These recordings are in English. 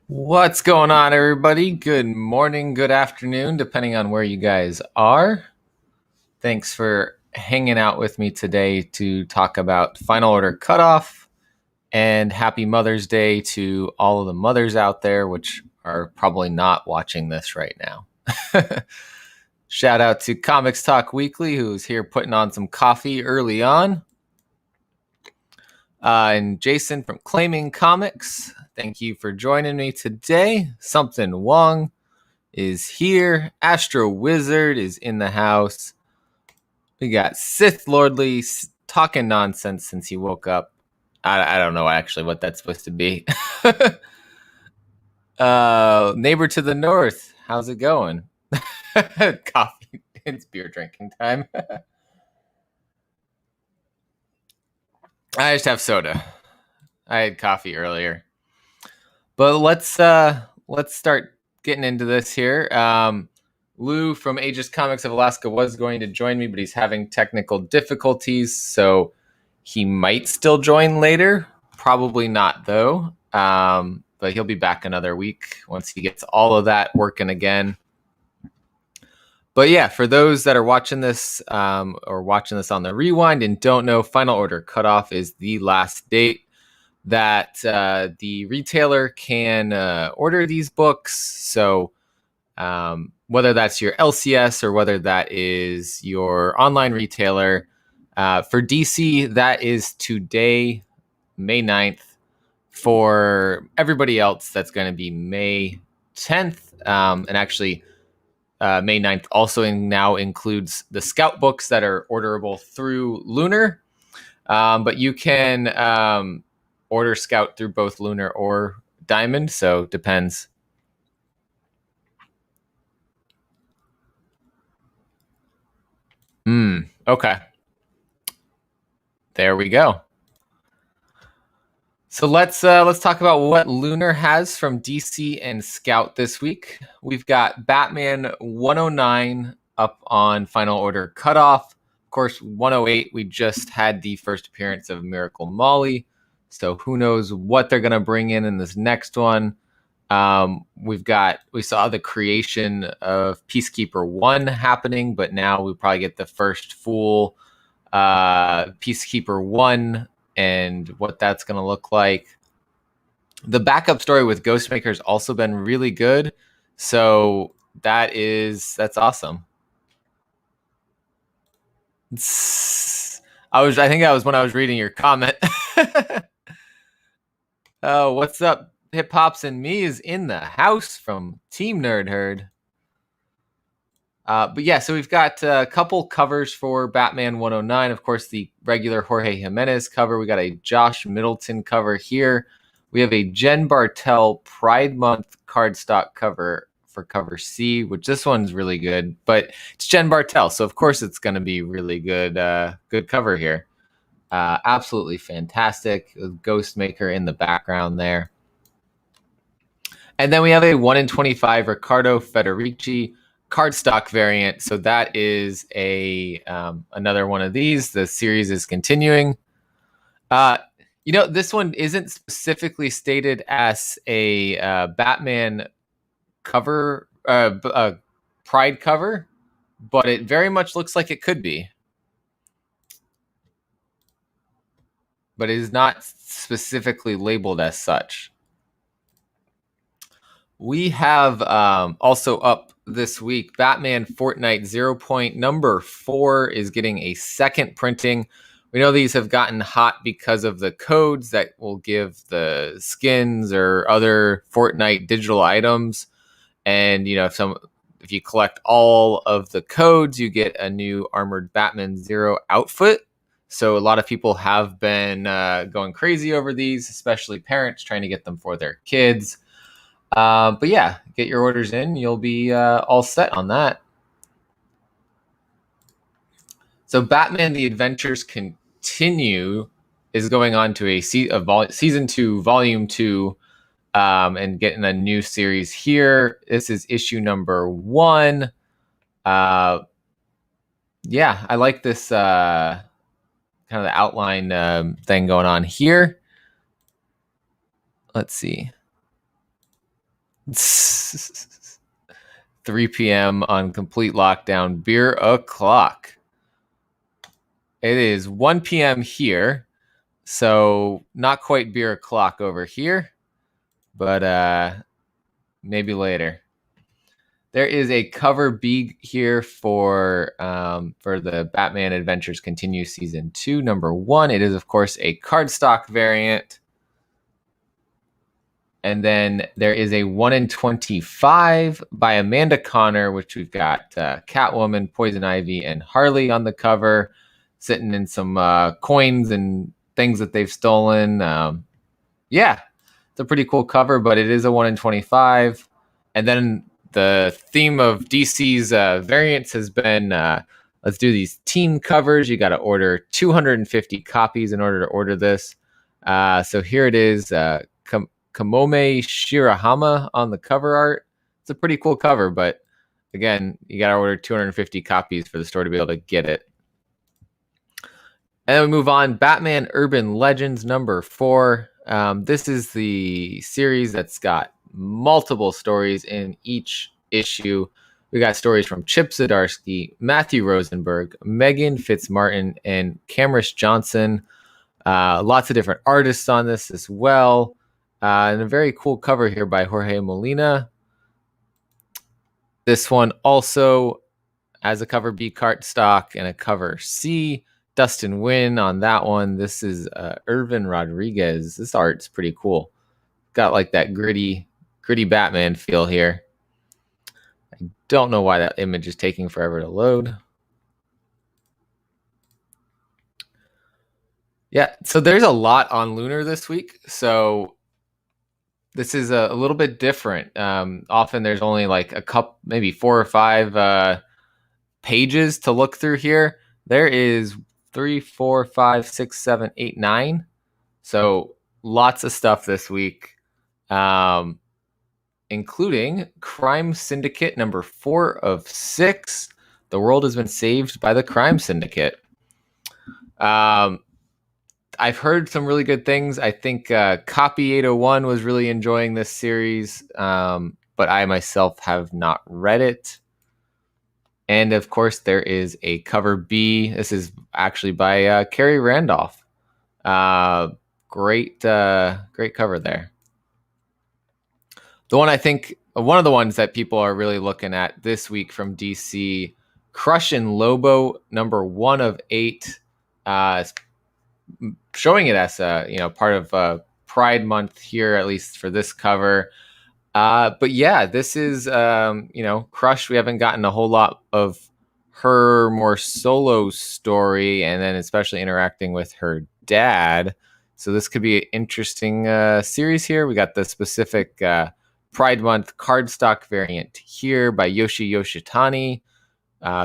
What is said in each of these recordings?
What's going on, everybody? Good morning, good afternoon, depending on where you guys are. Thanks for hanging out with me today to talk about Final Order Cutoff, and happy Mother's Day to all of the mothers out there, which are probably not watching this right now. Shout out to Comics Talk Weekly, who's here putting on some coffee early on. And Jason from Claiming Comics, thank you for joining me today. Something Wong is here. Astro Wizard is in the house. We got Sith Lordly talking nonsense since he woke up. I don't know actually what that's supposed to be. Neighbor to the north, how's it going? Coffee. It's beer drinking time. I just have soda. I had coffee earlier. But let's start getting into this here. Lou from Aegis Comics of Alaska was going to join me, but he's having technical difficulties, so he might still join later. Probably not, though. But he'll be back another week once he gets all of that working again. But yeah, for those that are watching this or watching this on the rewind and don't know, Final Order Cutoff is the last date that the retailer can order these books. So whether that's your LCS or whether that is your online retailer, for DC, that is today, May 9th. For everybody else, that's going to be May 10th. And actually, May 9th also now includes the Scout books that are orderable through Lunar. But you can order Scout through both Lunar or Diamond, so depends. Okay. There we go. So let's talk about what Lunar has from DC and Scout this week. We've got Batman 109 up on Final Order Cutoff. Of course, 108, we just had the first appearance of Miracle Molly. So who knows what they're going to bring in this next one. We saw the creation of Peacekeeper 1 happening, but now we probably get the first full Peacekeeper 1 and what that's going to look like. The backup story with Ghostmaker has also been really good. So that's awesome. I think that was when I was reading your comment. Oh, what's up? Hip Hops and Me is in the house from Team Nerd Herd. But yeah, so we've got a couple covers for Batman 109. Of course, the regular Jorge Jimenez cover. We got a Josh Middleton cover here. We have a Jen Bartel Pride Month cardstock cover for cover C, which this one's really good. But it's Jen Bartel, so of course it's going to be really good. Good cover here. Absolutely fantastic. Ghostmaker in the background there. And then we have a 1 in 25 Riccardo Federici cardstock variant. So that is another one of these. The series is continuing. This one isn't specifically stated as a Batman cover, Pride cover, but it very much looks like it could be. But it is not specifically labeled as such. We have also up this week, Batman Fortnite 0 Point number 4 is getting a second printing. We know these have gotten hot because of the codes that will give the skins or other Fortnite digital items. And, if you collect all of the codes, you get a new Armored Batman Zero outfit. So a lot of people have been going crazy over these, especially parents trying to get them for their kids. But yeah, get your orders in. You'll be all set on that. So Batman: The Adventures Continue is going on to a season 2, volume 2, and getting a new series here. This is issue number 1. Yeah, I like this kind of the outline thing going on here. Let's see. 3 p.m. on complete lockdown, beer o'clock. It is 1 p.m. here, so not quite beer o'clock over here, but maybe later. There is a cover B here for the Batman Adventures Continue Season 2, number 1. It is, of course, a cardstock variant. And then there is a 1 in 25 by Amanda Connor, which we've got Catwoman, Poison Ivy, and Harley on the cover, sitting in some coins and things that they've stolen. Yeah, it's a pretty cool cover, but it is a 1 in 25. And then the theme of DC's variants has been let's do these team covers. You got to order 250 copies in order to order this. So here it is. Kamome Shirahama on the cover art. It's a pretty cool cover, but again, you got to order 250 copies for the store to be able to get it. And then we move on. Batman Urban Legends number 4. This is the series that's got multiple stories in each issue. We got stories from Chip Zdarsky, Matthew Rosenberg, Megan Fitzmartin, and Camrus Johnson. Lots of different artists on this as well. And a very cool cover here by Jorge Molina. This one also has a cover B cardstock and a cover C. Dustin Wynn on that one. This is Irvin Rodriguez. This art's pretty cool. Got like that gritty Batman feel here. I don't know why that image is taking forever to load. Yeah, so there's a lot on Lunar this week. So this is a little bit different. Often there's only like a couple, maybe 4 or 5 pages to look through here. There is 3, 4, 5, 6, 7, 8, 9. So lots of stuff this week, including Crime Syndicate number 4 of 6. The world has been saved by the Crime Syndicate. I've heard some really good things. I think Copy 801 was really enjoying this series, but I myself have not read it. And of course, there is a cover B. This is actually by Carrie Randolph. Great cover there. The one I think, one of the ones that people are really looking at this week from DC, Crush and Lobo, number 1 of 8. Showing it as part of Pride Month here, at least for this cover. But yeah, this is Crush. We haven't gotten a whole lot of her more solo story, and then especially interacting with her dad. So this could be an interesting series here. We got the specific Pride Month cardstock variant here by Yoshi Yoshitani,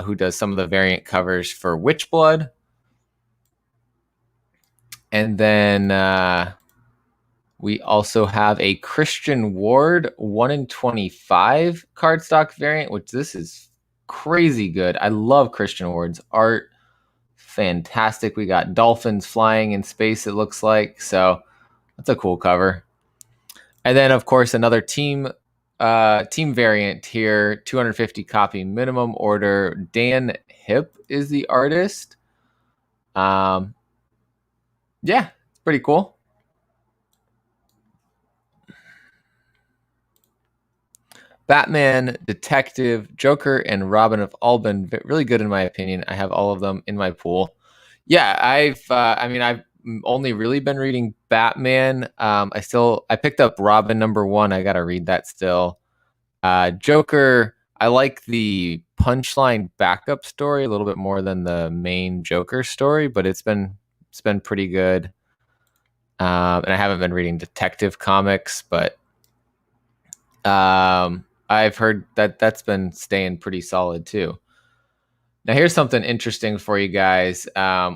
who does some of the variant covers for Witchblood. And then we also have a Christian Ward 1 in 25 cardstock variant, which this is crazy good. I love Christian Ward's art. Fantastic. We got dolphins flying in space, it looks like. So that's a cool cover. And then, of course, another team variant here, 250 copy minimum order. Dan Hip is the artist. Yeah, it's pretty cool. Batman, Detective, Joker, and Robin have all been really good in my opinion. I have all of them in my pool. Yeah, I've only really been reading Batman. I picked up Robin number 1. I gotta read that still. Joker, I like the Punchline backup story a little bit more than the main Joker story, but it's been pretty good. And I haven't been reading Detective Comics, but I've heard that that's been staying pretty solid too. Now here's something interesting for you guys.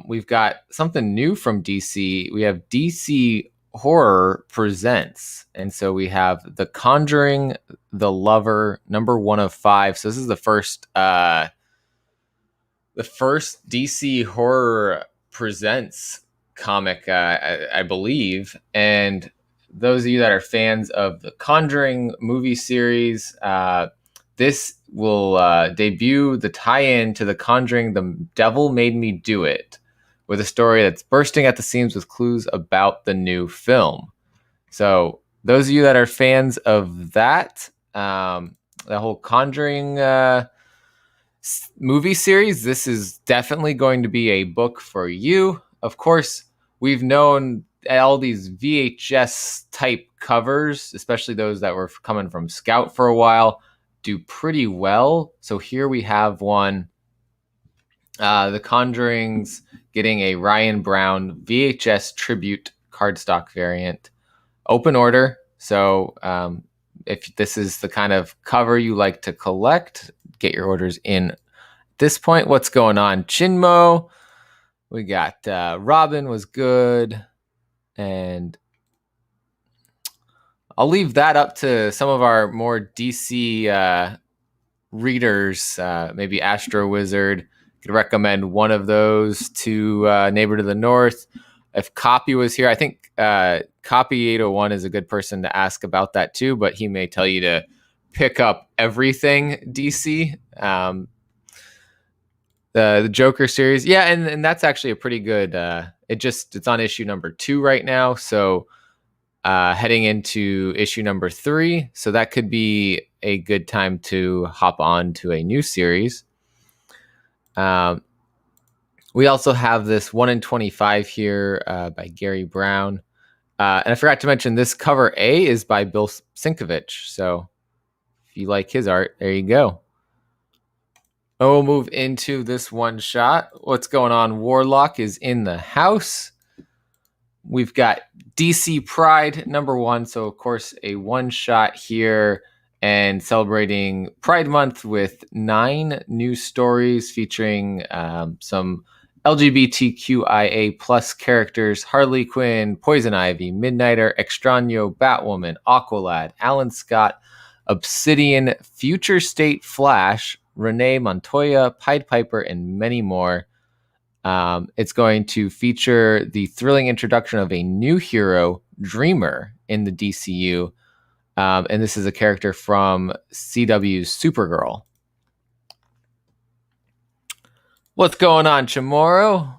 We've got something new from DC. We have DC Horror Presents. And so we have The Conjuring, The Lover, number 1 of 5. So this is the first DC Horror Presents comic, I believe. And those of you that are fans of the Conjuring movie series, this will debut the tie-in to The Conjuring, The Devil Made Me Do It, with a story that's bursting at the seams with clues about the new film. So those of you that are fans of that, the whole Conjuring movie series, this is definitely going to be a book for you. Of course, we've known all these VHS type covers, especially those that were coming from Scout for a while, do pretty well. So here we have one. The Conjuring's getting a Ryan Brown VHS tribute cardstock variant, open order. So if this is the kind of cover you like to collect, get your orders in. At this point, what's going on? Chinmo, we got Robin was good, and I'll leave that up to some of our more DC readers. Maybe Astro Wizard could recommend one of those to Neighbor to the North. If Copy was here, I think Copy 801 is a good person to ask about that too, but he may tell you to pick up everything DC. The Joker series, yeah, and that's actually a pretty good. It's on issue number 2 right now, so heading into issue number 3, so that could be a good time to hop on to a new series. We also have this 1 in 25 here by Gary Brown. And I forgot to mention, this cover A is by Bill Sienkiewicz. So if you like his art, there you go. We'll move into this one shot. What's going on? Warlock is in the house. We've got DC Pride number 1. So, of course, a one shot here, and celebrating Pride Month with 9 new stories featuring some LGBTQIA plus characters: Harley Quinn, Poison Ivy, Midnighter, Extraño, Batwoman, Aqualad, Alan Scott, Obsidian, Future State Flash, Renee Montoya, Pied Piper, and many more. It's going to feature the thrilling introduction of a new hero, Dreamer, in the DCU. And this is a character from CW's Supergirl. What's going on, Chamorro?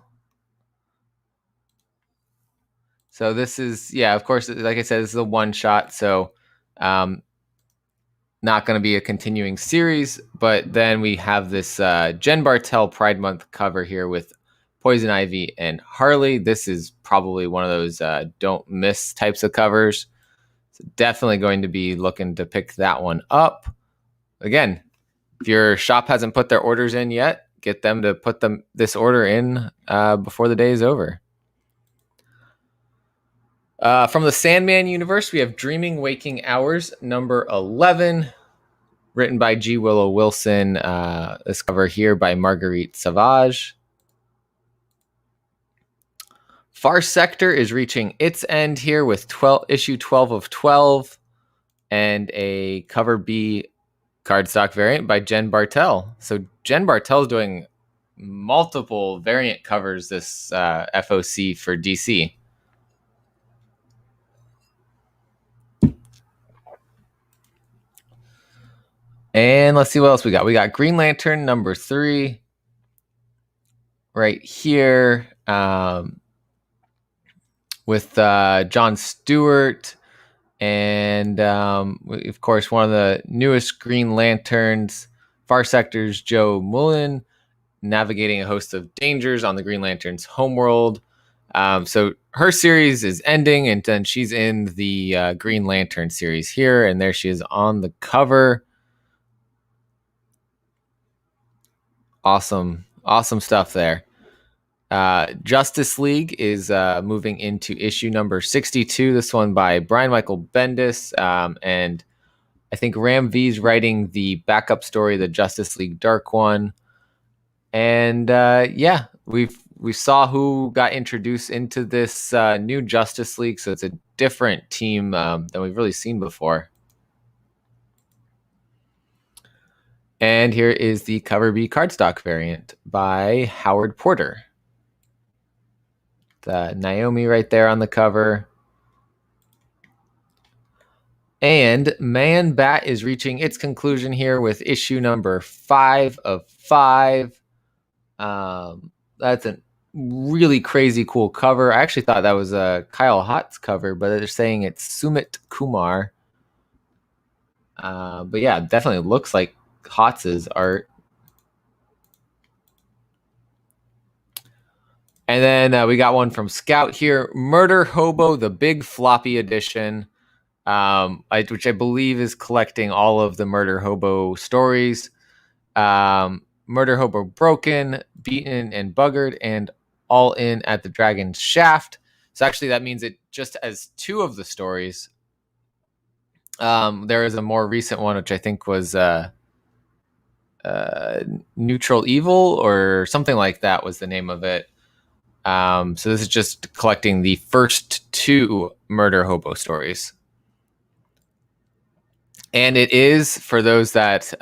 So this is, of course, like I said, this is a one shot. So not going to be a continuing series. But then we have this Jen Bartel Pride Month cover here with Poison Ivy and Harley. This is probably one of those don't miss types of covers. So definitely going to be looking to pick that one up. Again, if your shop hasn't put their orders in yet, get them to put this order in before the day is over. From the Sandman universe, we have Dreaming Waking Hours number 11, written by G. Willow Wilson. This cover here by Marguerite Savage. Far Sector is reaching its end here with issue 12 of 12 and a cover B cardstock variant by Jen Bartel. So Jen Bartel is doing multiple variant covers this FOC for DC. And let's see what else we got. We got Green Lantern number 3 right here. With John Stewart and, of course, one of the newest Green Lanterns, Far Sector's Joe Mullen, navigating a host of dangers on the Green Lantern's homeworld. So her series is ending, and then she's in the Green Lantern series here, and there she is on the cover. Awesome stuff there. Justice League is moving into issue number 62. This one by Brian Michael Bendis, and I think Ram V's writing the backup story, the Justice League Dark One. And we saw who got introduced into this new Justice League, so it's a different team than we've really seen before. And here is the cover B cardstock variant by Howard Porter. Naomi right there on the cover. And Man Bat is reaching its conclusion here with issue number 5 of 5. That's a really crazy cool cover. I actually thought that was a Kyle Hott's cover, but they're saying it's Sumit Kumar. But yeah, definitely looks like Hotz's art. And then we got one from Scout here, Murder Hobo, the big floppy edition, which I believe is collecting all of the Murder Hobo stories. Murder Hobo Broken, Beaten and Buggered, and All In at the Dragon's Shaft. So actually that means it just has 2 of the stories. There is a more recent one, which I think was Neutral Evil or something like that was the name of it. So this is just collecting the first 2 Murder Hobo stories. And it is, for those that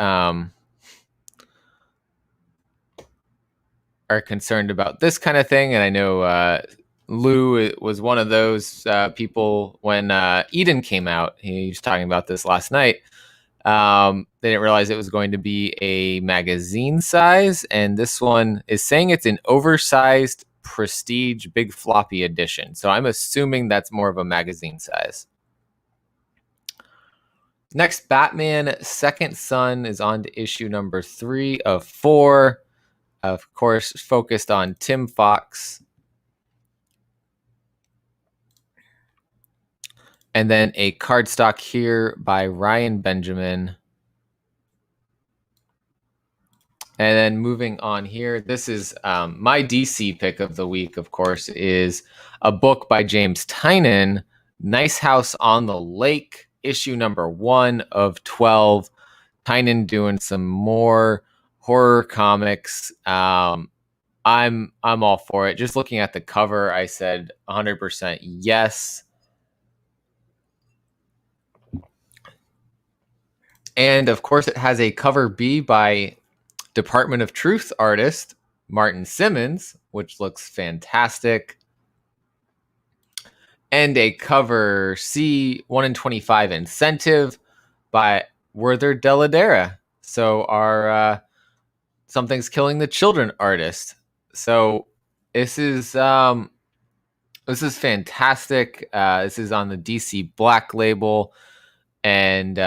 are concerned about this kind of thing, and I know Lou was one of those people when Eden came out. He was talking about this last night. They didn't realize it was going to be a magazine size, and this one is saying it's an oversized prestige big floppy edition. So I'm assuming that's more of a magazine size. Next, Batman Second Son is on to issue number 3 of 4. Of course, focused on Tim Fox. And then a cardstock here by Ryan Benjamin. And then moving on here, this is my DC pick of the week, of course, is a book by James Tynion, Nice House on the Lake, issue number 1 of 12. Tynion doing some more horror comics. I'm all for it. Just looking at the cover, I said 100% yes. And of course, it has a cover B by Department of Truth artist Martin Simmons, which looks fantastic. And a cover C 1 in 25 incentive by Werther Deladera. So our Something's Killing the Children artist. So this is fantastic. This is on the DC Black label, and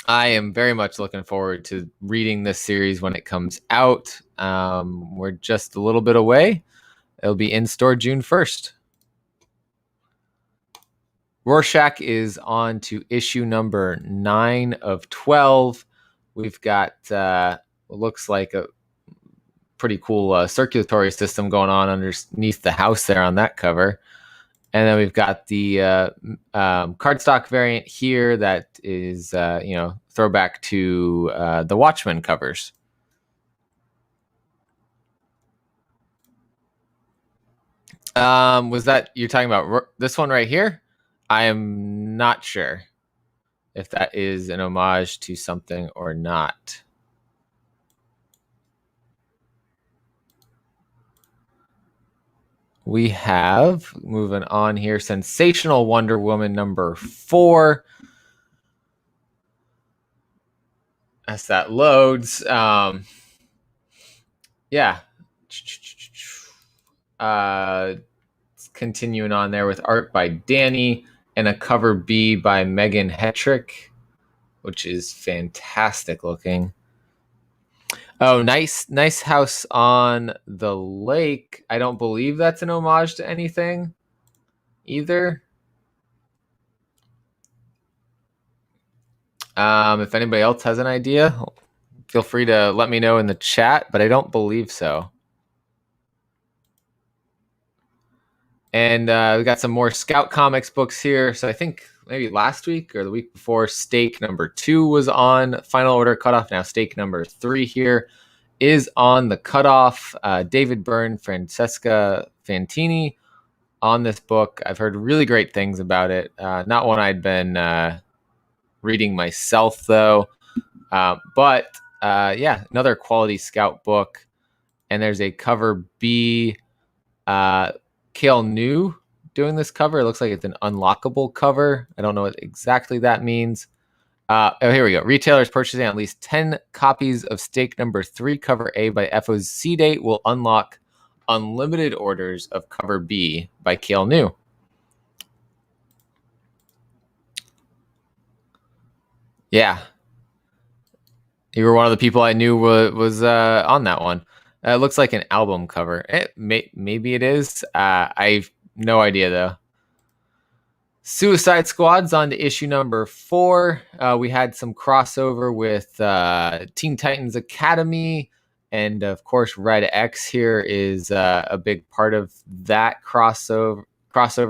I am very much looking forward to reading this series when it comes out. We're just a little bit away. It'll be in store June 1st. Rorschach is on to issue number 9 of 12. We've got what looks like a pretty cool circulatory system going on underneath the house there on that cover. And then we've got the cardstock variant here that is, throwback to the Watchmen covers. Was that you're talking about this one right here? I am not sure if that is an homage to something or not. We have, moving on here, Sensational Wonder Woman number 4. As that loads, continuing on there with art by Danny and a cover B by Megan Hetrick, which is fantastic looking. Oh, nice house on the lake. I don't believe that's an homage to anything either. If anybody else has an idea, feel free to let me know in the chat, but I don't believe so. And we got some more Scout Comics books here. So I think maybe last week or the week before, Stake number 2 was on Final Order Cutoff. Now Stake number 3 here is on the Cutoff. David Byrne, Francesca Fantini on this book. I've heard really great things about it. Not one I'd been reading myself, though. But another quality Scout book. And there's a cover B, Kale New doing this cover. It looks like it's an unlockable cover. I don't know what exactly that means. Here we go. Retailers purchasing at least 10 copies of Stake number 3 cover A by FOC date will unlock unlimited orders of cover B by Kale New. Yeah. You were one of the people I knew was on that one. It looks like an album cover. Maybe it is. I've no idea, though. Suicide Squad's on to issue number 4. We had some crossover with Teen Titans Academy. And, of course, Red X here is a big part of that crossover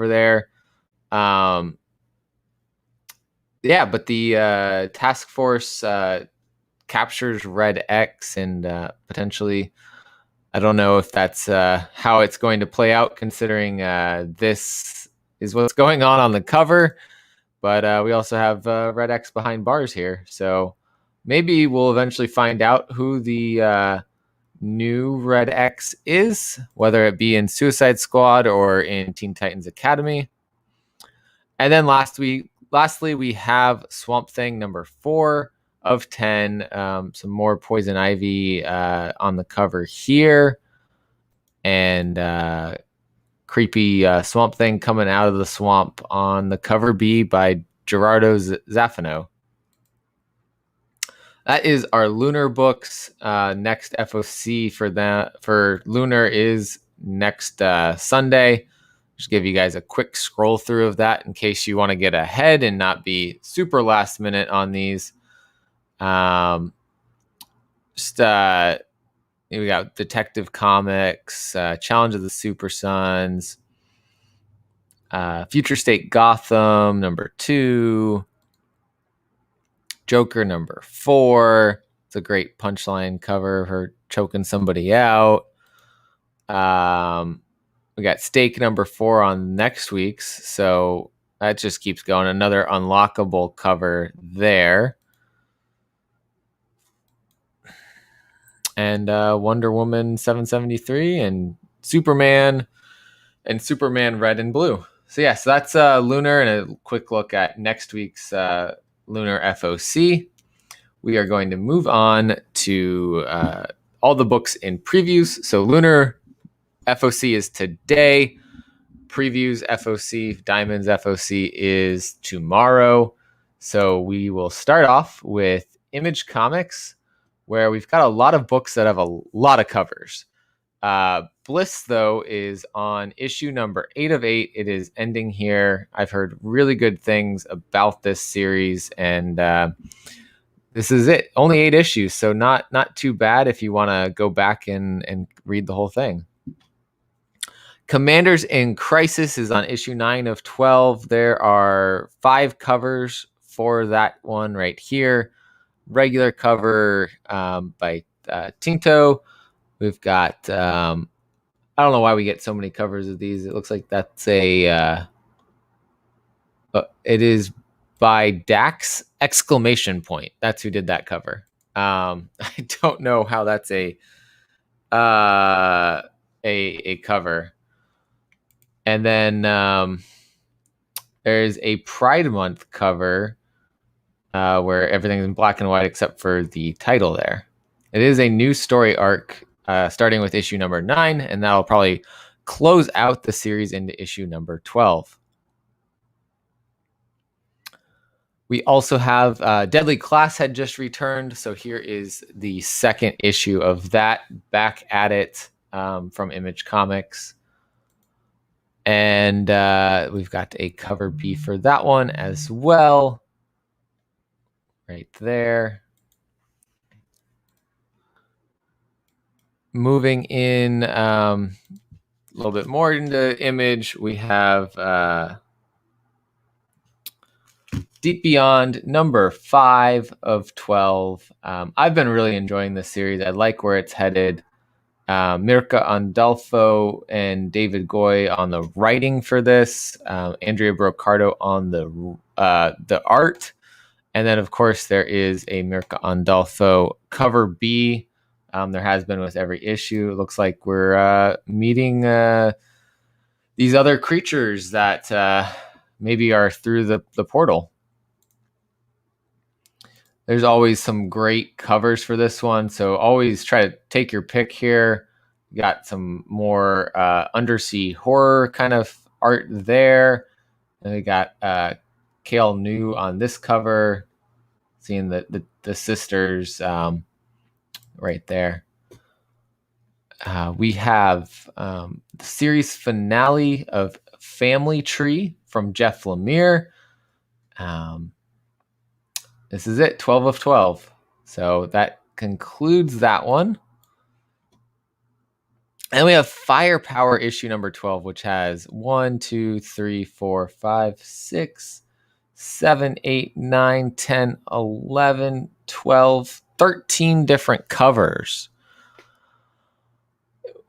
there. Yeah, but the task force captures Red X and potentially, I don't know if that's how it's going to play out, considering this is what's going on the cover. But we also have Red X behind bars here, so maybe we'll eventually find out who the new Red X is, whether it be in Suicide Squad or in Teen Titans Academy. And then lastly, we have Swamp Thing number 4 of 10. Some more Poison Ivy on the cover here. And creepy Swamp Thing coming out of the swamp on the cover B by Gerardo Zaffino. That is our Lunar books. Next FOC for Lunar is next Sunday. Just give you guys a quick scroll through of that in case you want to get ahead and not be super last minute on these. We got Detective Comics, Challenge of the Super Sons, Future State Gotham number 2, Joker number 4. It's a great punchline cover of her choking somebody out. We got Stake number 4 on next week's, so that just keeps going. Another unlockable cover there. And Wonder Woman 773 and Superman Red and Blue. So yeah, so that's Lunar and a quick look at next week's Lunar FOC. We are going to move on to all the books in previews. So Lunar FOC is today. Previews FOC, Diamonds FOC is tomorrow. So we will start off with Image Comics, where we've got a lot of books that have a lot of covers. Bliss, though, is on issue number 8 of 8. It is ending here. I've heard really good things about this series, and this is it. Only 8 issues, so not too bad if you want to go back and read the whole thing. Commanders in Crisis is on issue 9 of 12. There are 5 covers for that one right here. Regular cover by Tinto. We've got, I don't know why we get so many covers of these. It looks like that's it is by Dax ! That's who did that cover. I don't know how that's a cover. And then there's a Pride Month cover where everything's in black and white except for the title there. It is a new story arc starting with issue number 9, and that'll probably close out the series into issue number 12. We also have Deadly Class had just returned, so here is the second issue of that, back at it from Image Comics. And we've got a cover B for that one as well. Right there. Moving in a little bit more into Image, we have Deep Beyond number 5 of 12. I've been really enjoying this series. I like where it's headed. Mirka Andolfo and David Goy on the writing for this. Andrea Brocardo on the art. And then, of course, there is a Mirka Andolfo cover B. There has been with every issue. It looks like we're meeting these other creatures that maybe are through the portal. There's always some great covers for this one, so always try to take your pick here. Got some more undersea horror kind of art there. And we got Kale New on this cover, seeing the sisters right there. We have the series finale of Family Tree from Jeff Lemire. This is it, 12 of 12. So that concludes that one. And we have Firepower issue number 12, which has 1, 2, 3, 4, 5, 6, 7, 8, 9, 10, 11, 12, 13 different covers.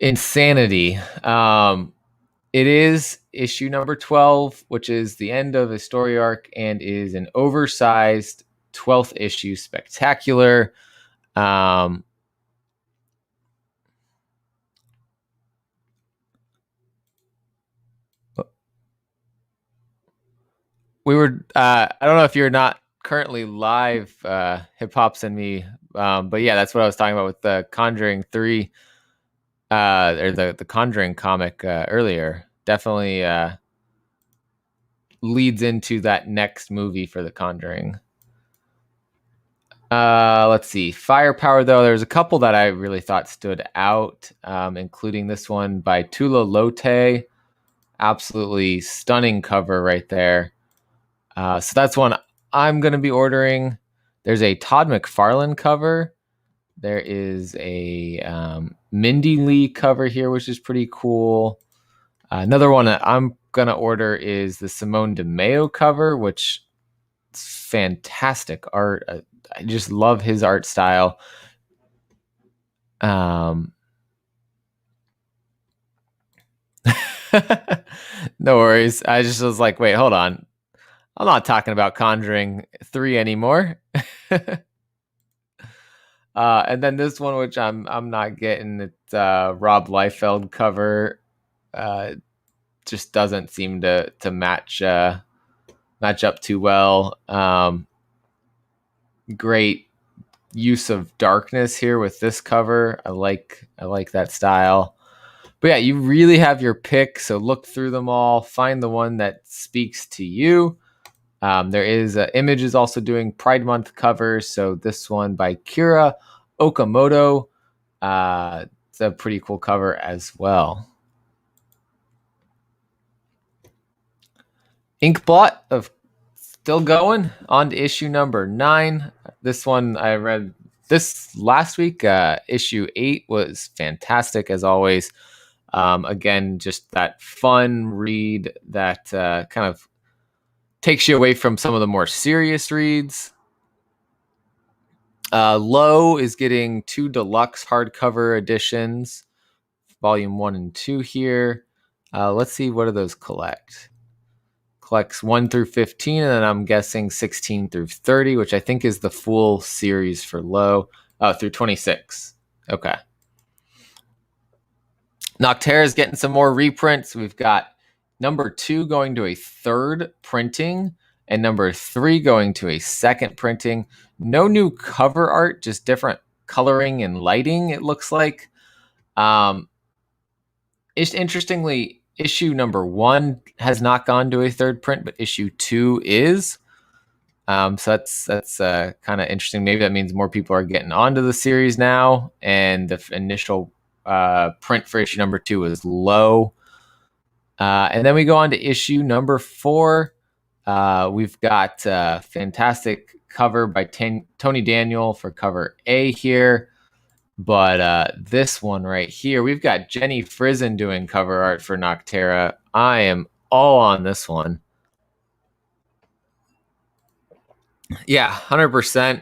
Insanity. It is issue number 12, which is the end of a story arc and is an oversized 12th issue spectacular. We were, I don't know if you're not currently live, Hip Hops and me, but yeah, that's what I was talking about with the Conjuring 3, or the Conjuring comic earlier. Definitely leads into that next movie for the Conjuring. Let's see. Firepower, though, there's a couple that I really thought stood out, including this one by Tula Lote. Absolutely stunning cover right there. So that's one I'm going to be ordering. There's a Todd McFarlane cover. There is a Mindy Lee cover here, which is pretty cool. Another one that I'm going to order is the Simone DeMeo cover, which is fantastic art. I just love his art style. No worries. I just was like, wait, hold on. I'm not talking about Conjuring 3 anymore. And then this one, which I'm not getting, it's Rob Liefeld cover. Just doesn't seem to match up too well. Great use of darkness here with this cover. I like that style. But yeah, you really have your pick, so look through them all, find the one that speaks to you. There is Image is also doing Pride Month covers, so this one by Kira Okamoto. It's a pretty cool cover as well. Inkblot of still going on to issue number 9. This one I read this last week. Issue 8 was fantastic as always. Again, just that fun read that kind of takes you away from some of the more serious reads. Low is getting 2 deluxe hardcover editions, volume 1 and 2 here. Let's see, what do those collect? Collects 1 through 15, and then I'm guessing 16 through 30, which I think is the full series for Low. Through 26. Okay. Nocterra is getting some more reprints. We've got number 2 going to a 3rd printing, and number 3 going to a 2nd printing. No new cover art, just different coloring and lighting, it looks like. Interestingly, issue number 1 has not gone to a 3rd print, but issue 2 is. So that's kind of interesting. Maybe that means more people are getting onto the series now, and the initial print for issue number 2 is Low. And then we go on to issue number 4. We've got a fantastic cover by Tony Daniel for cover A here. But this one right here, we've got Jenny Frison doing cover art for Nocterra. I am all on this one. Yeah, 100%.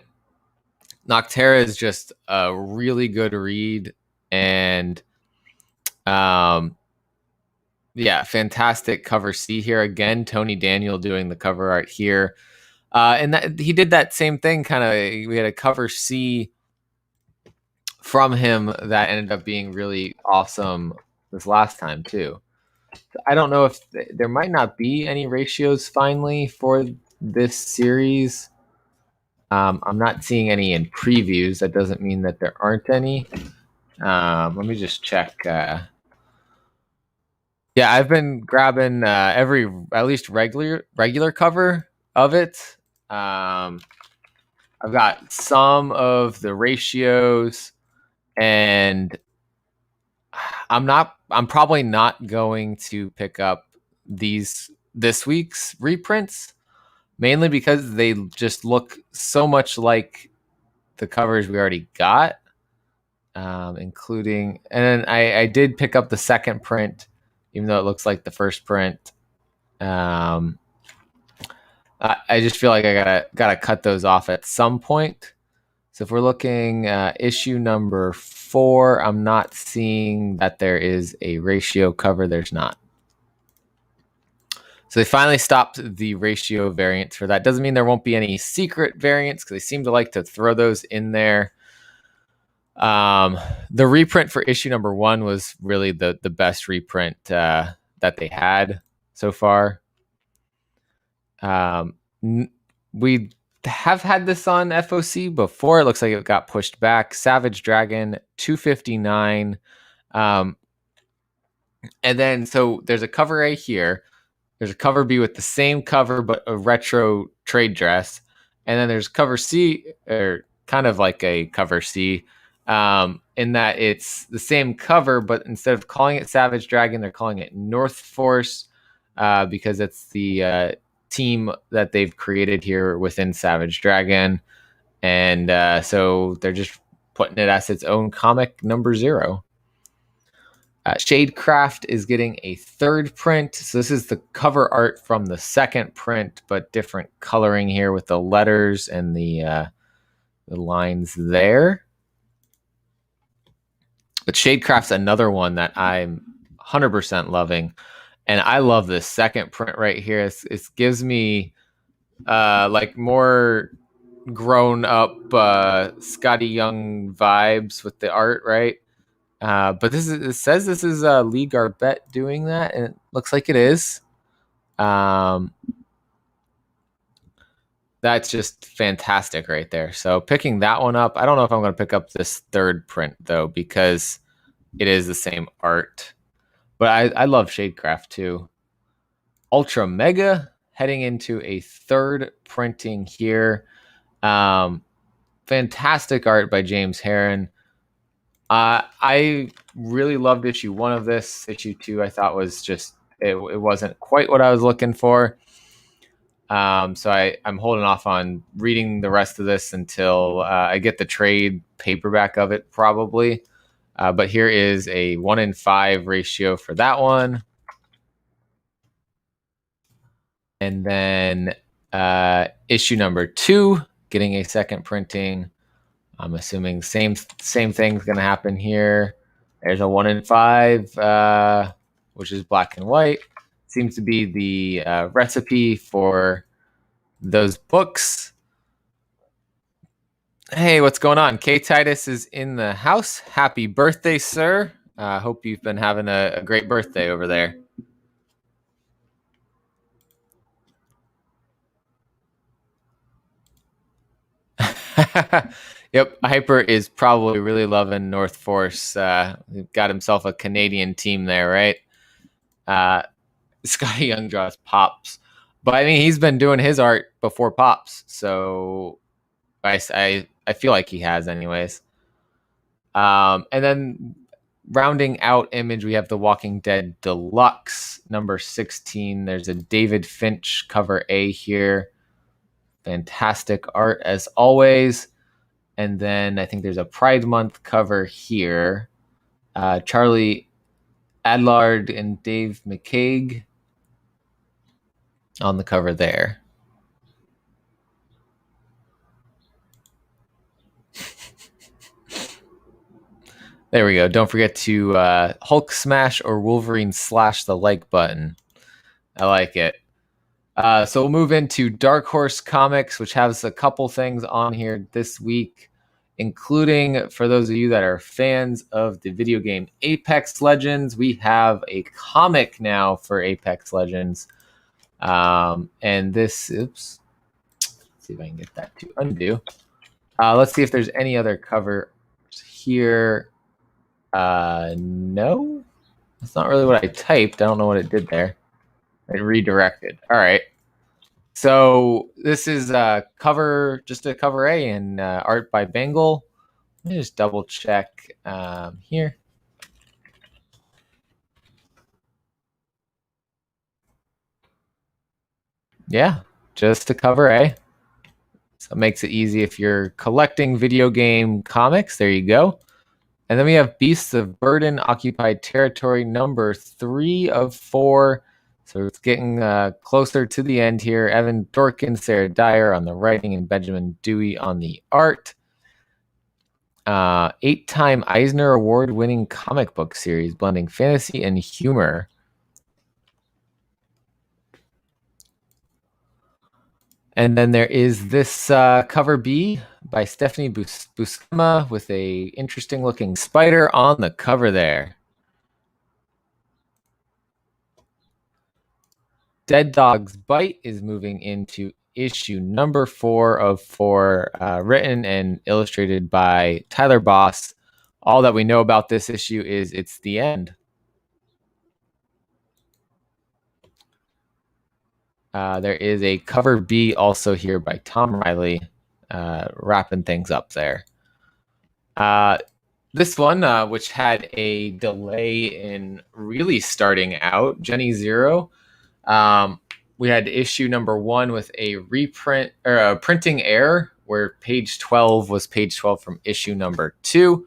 Nocterra is just a really good read. And yeah, fantastic cover C here. Again, Tony Daniel doing the cover art here. And that he did that same thing, kind of. We had a cover C from him that ended up being really awesome this last time too. I don't know if there might not be any ratios finally for this series. I'm not seeing any in previews. That doesn't mean that there aren't any. Let me just check. Yeah, I've been grabbing every at least regular cover of it. I've got some of the ratios, and I'm probably not going to pick up this week's reprints, mainly because they just look so much like the covers we already got, including, and then I did pick up the second print, even though it looks like the first print. I just feel like I gotta cut those off at some point. So if we're looking issue number 4, I'm not seeing that there is a ratio cover. There's not. So they finally stopped the ratio variants for that. Doesn't mean there won't be any secret variants, because they seem to like to throw those in there. The reprint for issue number 1 was really the best reprint that they had so far. We have had this on FOC before. It looks like it got pushed back. Savage Dragon 259. And then so there's a cover A here. There's a cover B with the same cover but a retro trade dress. And then there's cover C, or kind of like a cover C, in that it's the same cover, but instead of calling it Savage Dragon, they're calling it North Force, because it's the team that they've created here within Savage Dragon. And so they're just putting it as its own comic number 0. Shadecraft is getting a third print. So this is the cover art from the second print, but different coloring here with the letters and the lines there. But Shadecraft's another one that I'm 100% loving. And I love this second print right here. It gives me like more grown up Scotty Young vibes with the art, right? But it says this is Lee Garbett doing that, and it looks like it is. That's just fantastic right there. So picking that one up. I don't know if I'm going to pick up this third print, though, because it is the same art. But I love Shadecraft, too. Ultra Mega heading into a third printing here. Fantastic art by James Herron. I really loved issue 1 of this. Issue 2 I thought was just, it wasn't quite what I was looking for. So I'm holding off on reading the rest of this until I get the trade paperback of it, probably. But here is a 1-in-5 ratio for that one. And then issue number 2 getting a second printing. I'm assuming same thing's going to happen here. There's a 1-in-5, which is black and white. Seems to be the recipe for those books. Hey, what's going on? K Titus is in the house. Happy birthday, sir. Hope you've been having a great birthday over there. Yep, Hyper is probably really loving North Force. Got himself a Canadian team there, right? Scotty Young draws Pops, but I mean he's been doing his art before Pops, so I feel like he has, anyways. And then rounding out Image, we have The Walking Dead Deluxe number 16. There's a David Finch cover A here. Fantastic art as always. And then I think there's a Pride Month cover here. Charlie Adlard and Dave McCaig on the cover there. There we go. Don't forget to Hulk smash or Wolverine slash the like button. I like it. So we'll move into Dark Horse Comics, which has a couple things on here this week. including for those of you that are fans of the video game Apex Legends. We have a comic now for Apex Legends. And this, oops, let's see if I can get that to undo. Let's see if there's any other covers here. No, that's not really what I typed. I don't know what it did there. It redirected. All right. So this is just a cover A and art by Bengal. Let me just double check here. Yeah, just a cover A. So it makes it easy if you're collecting video game comics. There you go. And then we have Beasts of Burden, Occupied Territory, number 3 of 4. So it's getting closer to the end here. Evan Dorkin, Sarah Dyer on the writing, and Benjamin Dewey on the art. 8-time Eisner Award-winning comic book series, blending fantasy and humor. And then there is this cover B by Stephanie Buscema with a interesting looking spider on the cover there. Dead Dog's Bite is moving into issue number 4 of 4, written and illustrated by Tyler Boss. All that we know about this issue is it's the end. There is a cover B also here by Tom Riley, wrapping things up there. This one, which had a delay in really starting out, Jenny Zero. We had issue number 1 with a reprint or a printing error where page 12 was page 12 from issue number 2.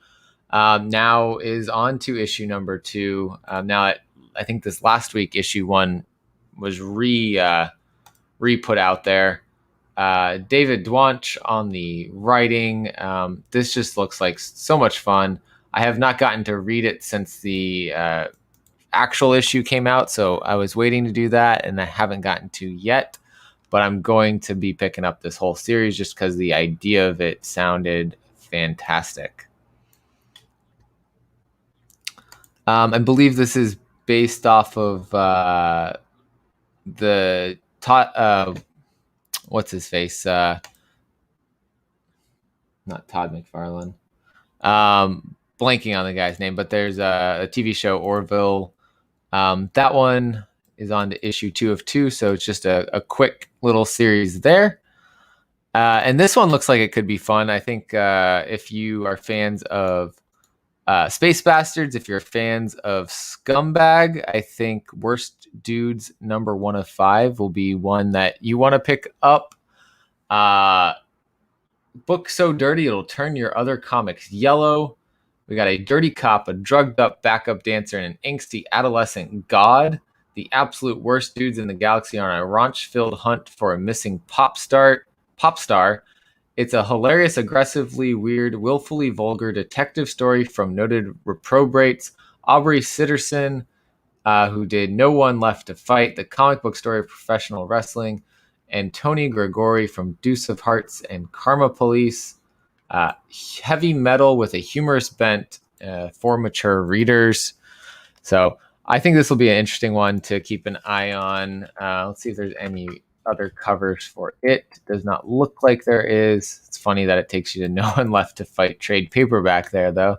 Now is on to issue number 2. I think this last week, issue 1 was re-put out there. David Dwanch on the writing. This just looks like so much fun. I have not gotten to read it since the actual issue came out, so I was waiting to do that, and I haven't gotten to yet. But I'm going to be picking up this whole series just because the idea of it sounded fantastic. I believe this is based off of the what's his face? Not Todd McFarlane. Blanking on the guy's name, but there's a TV show, Orville. That one is on to issue 2 of 2, so it's just a quick little series there. And this one looks like it could be fun. I think if you are fans of Space Bastards, if you're fans of Scumbag, I think Worst Dudes number 1 of 5 will be one that you want to pick up. Book so dirty it'll turn your other comics yellow. We got a dirty cop, a drugged up backup dancer, and an angsty adolescent god. The absolute worst dudes in the galaxy are on a raunch-filled hunt for a missing pop star. It's a hilarious, aggressively weird, willfully vulgar detective story from noted reprobates Aubrey Sitterson, who did No One Left to Fight, the comic book story of professional wrestling, and Tony Gregori from Deuce of Hearts and Karma Police. Heavy metal with a humorous bent for mature readers. So I think this will be an interesting one to keep an eye on. Let's see if there's any other covers for it. Does not look like there is. It's funny that it takes you to No One Left to Fight trade paperback there, though.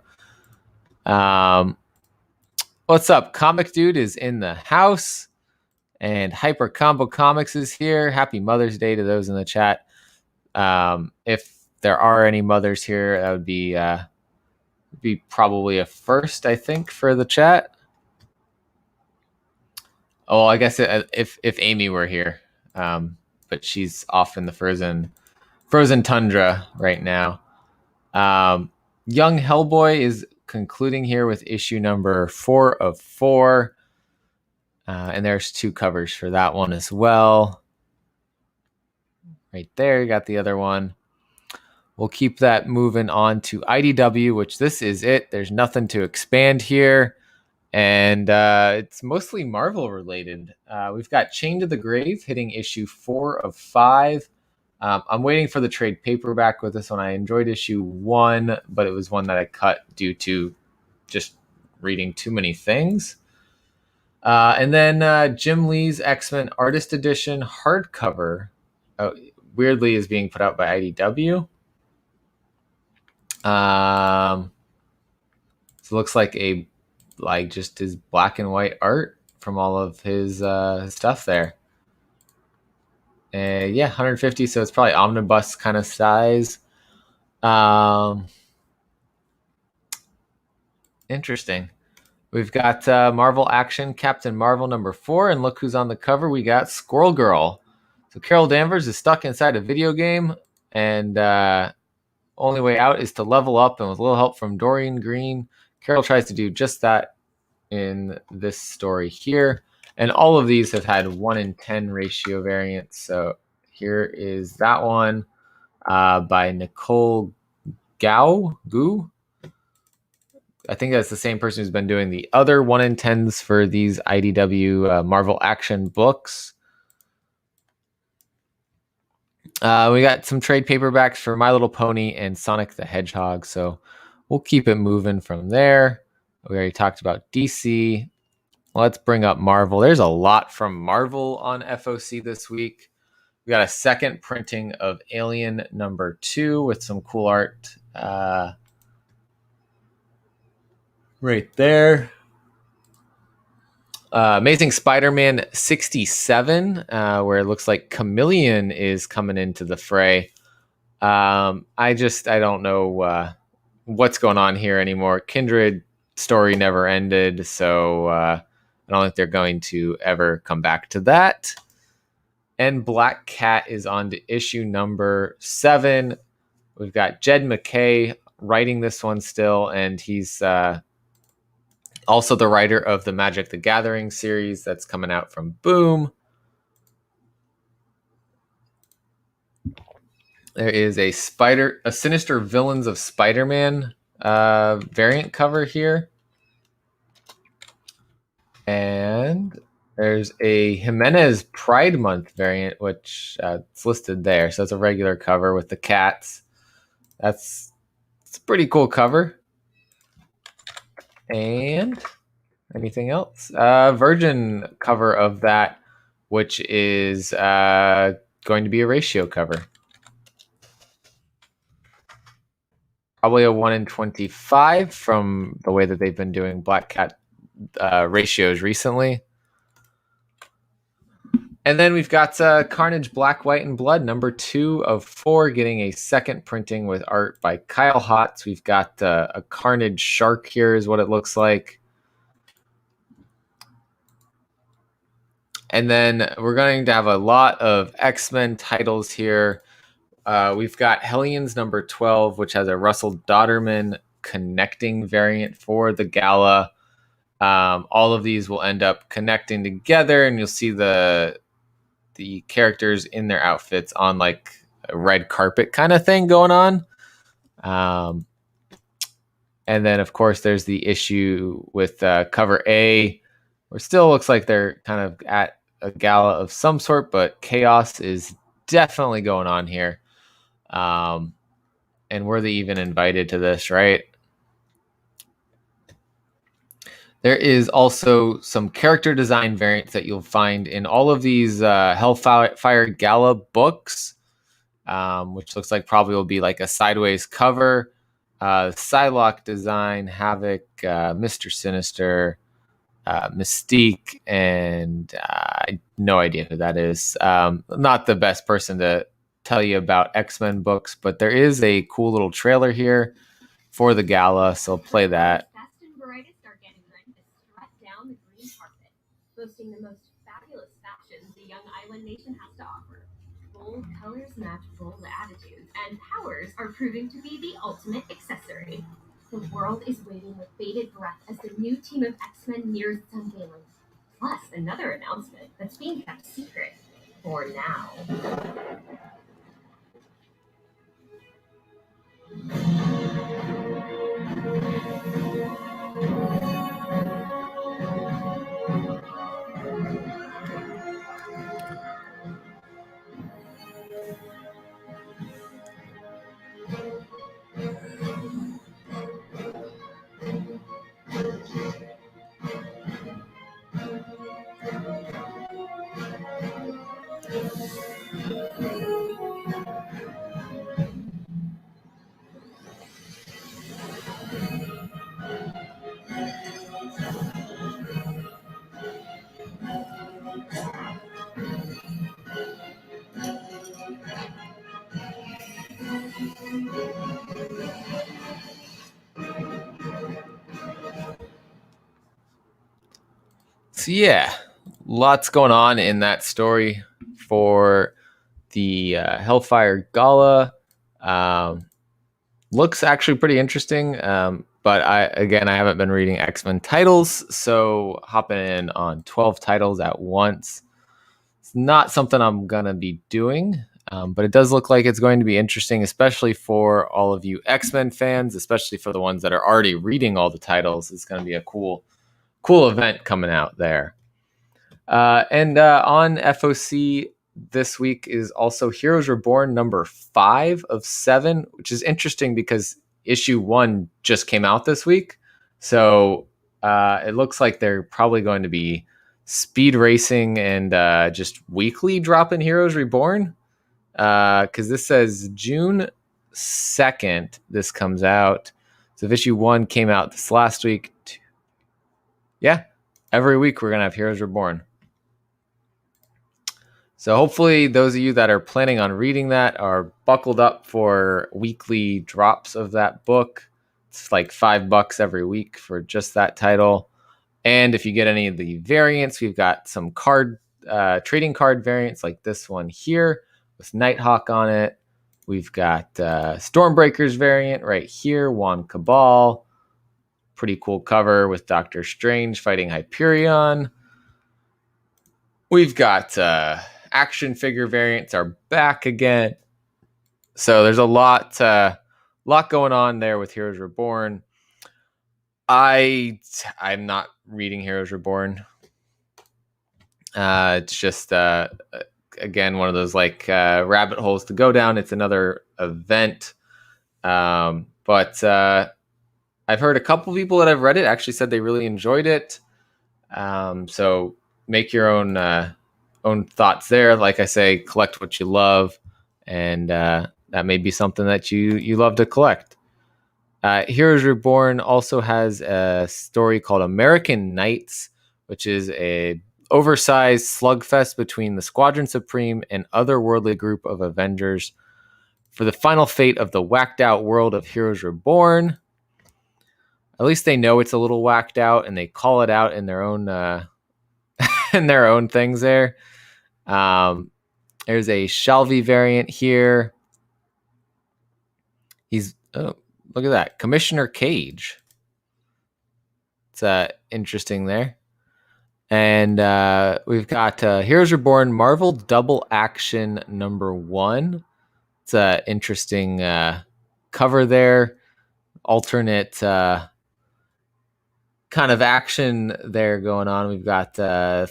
What's up? Comic Dude is in the house, and Hyper Combo Comics is here. Happy Mother's Day to those in the chat. If there are any mothers here, that would be probably a first, I think, for the chat. Oh, I guess if Amy were here, but she's off in the frozen tundra right now. Young Hellboy is concluding here with issue number 4 of 4, and there's 2 covers for that one as well. Right there, you got the other one. We'll keep that moving on to IDW, which this is it. There's nothing to expand here. And it's mostly Marvel related. We've got Chained to the Grave hitting issue 4 of 5. I'm waiting for the trade paperback with this one. I enjoyed issue 1, but it was one that I cut due to just reading too many things. And then Jim Lee's X-Men Artist Edition hardcover, weirdly, is being put out by IDW. So it looks like just his black and white art from all of his stuff there. Yeah, 150, so it's probably omnibus kind of size. Interesting. We've got Marvel Action Captain Marvel #4, and look who's on the cover. We got Squirrel Girl. So Carol Danvers is stuck inside a video game, and only way out is to level up, and with a little help from Dorian Green, Carol tries to do just that in this story here. And all of these have had 1 in 10 ratio variants. So here is that one by Nicole Gu. I think that's the same person who's been doing the other 1 in 10s for these IDW Marvel Action books. We got some trade paperbacks for My Little Pony and Sonic the Hedgehog, so we'll keep it moving from there. We already talked about DC. Let's bring up Marvel. There's a lot from Marvel on FOC this week. We got a second printing of Alien #2 with some cool art right there. Amazing Spider-Man 67, where it looks like Chameleon is coming into the fray. I don't know what's going on here anymore. Kindred story never ended, so I don't think they're going to ever come back to that. And Black Cat is on to issue #7. We've got Jed MacKay writing this one still, and he's also the writer of the Magic the Gathering series that's coming out from Boom. There is a Sinister Villains of Spider-Man variant cover here. And there's a Jimenez Pride Month variant, which it's listed there. So it's a regular cover with the cats. It's a pretty cool cover. And anything else? Virgin cover of that, which is going to be a ratio cover. Probably a 1 in 25 from the way that they've been doing Black Cat ratios recently. And then we've got Carnage Black, White, and Blood, #2 of 4, getting a second printing with art by Kyle Hotz. We've got a Carnage Shark here is what it looks like. And then we're going to have a lot of X-Men titles here. We've got Hellions #12, which has a Russell Dodderman connecting variant for the gala. All of these will end up connecting together, and you'll see the characters in their outfits on like a red carpet kind of thing going on. And then, of course, there's the issue with cover A, where it still looks like they're kind of at a gala of some sort, but chaos is definitely going on here. And were they even invited to this, right? There is some character design variants that you'll find in all of these Hellfire Gala books, which looks like probably will be like a sideways cover. Psylocke design, Havoc, Mr. Sinister, Mystique, and no idea who that is. Not the best person to tell you about X-Men books, but there is a cool little trailer here for the gala, so play that. Boasting the most fabulous fashions the young island nation has to offer. Bold colors match bold attitudes, and powers are proving to be the ultimate accessory. The world is waiting with bated breath as the new team of X-Men nears its unveiling. Plus, another announcement that's being kept secret for now. So yeah, lots going on in that story for the Hellfire Gala. Looks actually pretty interesting, but I haven't been reading X-Men titles, so hopping in on 12 titles at once, it's not something I'm gonna be doing. But it does look like it's going to be interesting, especially for all of you X-Men fans, especially for the ones that are already reading all the titles. It's going to be a cool event coming out there. And on FOC this week is also Heroes Reborn number 5 of 7, which is interesting because issue 1 just came out this week. So it looks like they're probably going to be speed racing and just weekly dropping Heroes Reborn. Because this says June 2nd, this comes out. So if issue 1 came out this last week, yeah, every week we're going to have Heroes Reborn. So hopefully those of you that are planning on reading that are buckled up for weekly drops of that book. It's like $5 every week for just that title. And if you get any of the variants, we've got some trading card variants like this one here with Nighthawk on it. We've got Stormbreaker's variant right here, Juan Cabal. Pretty cool cover with Doctor Strange fighting Hyperion. We've got action figure variants are back again. So there's a lot going on there with Heroes Reborn. I'm not reading Heroes Reborn. It's just again one of those like rabbit holes to go down. It's another event, but I've heard a couple people that have read it actually said they really enjoyed it. So make your own thoughts there. Like I say, collect what you love, and that may be something that you love to collect. Heroes Reborn also has a story called American Knights, which is a oversized slugfest between the Squadron Supreme and otherworldly group of Avengers for the final fate of the whacked out world of Heroes Reborn. At least they know it's a little whacked out, and they call it out in their own in their own things there. There's a Shelby variant here. Look at that, Commissioner Cage. It's interesting there. And we've got Heroes Reborn Marvel Double Action number 1. It's an interesting cover there. Alternate kind of action there going on. We've got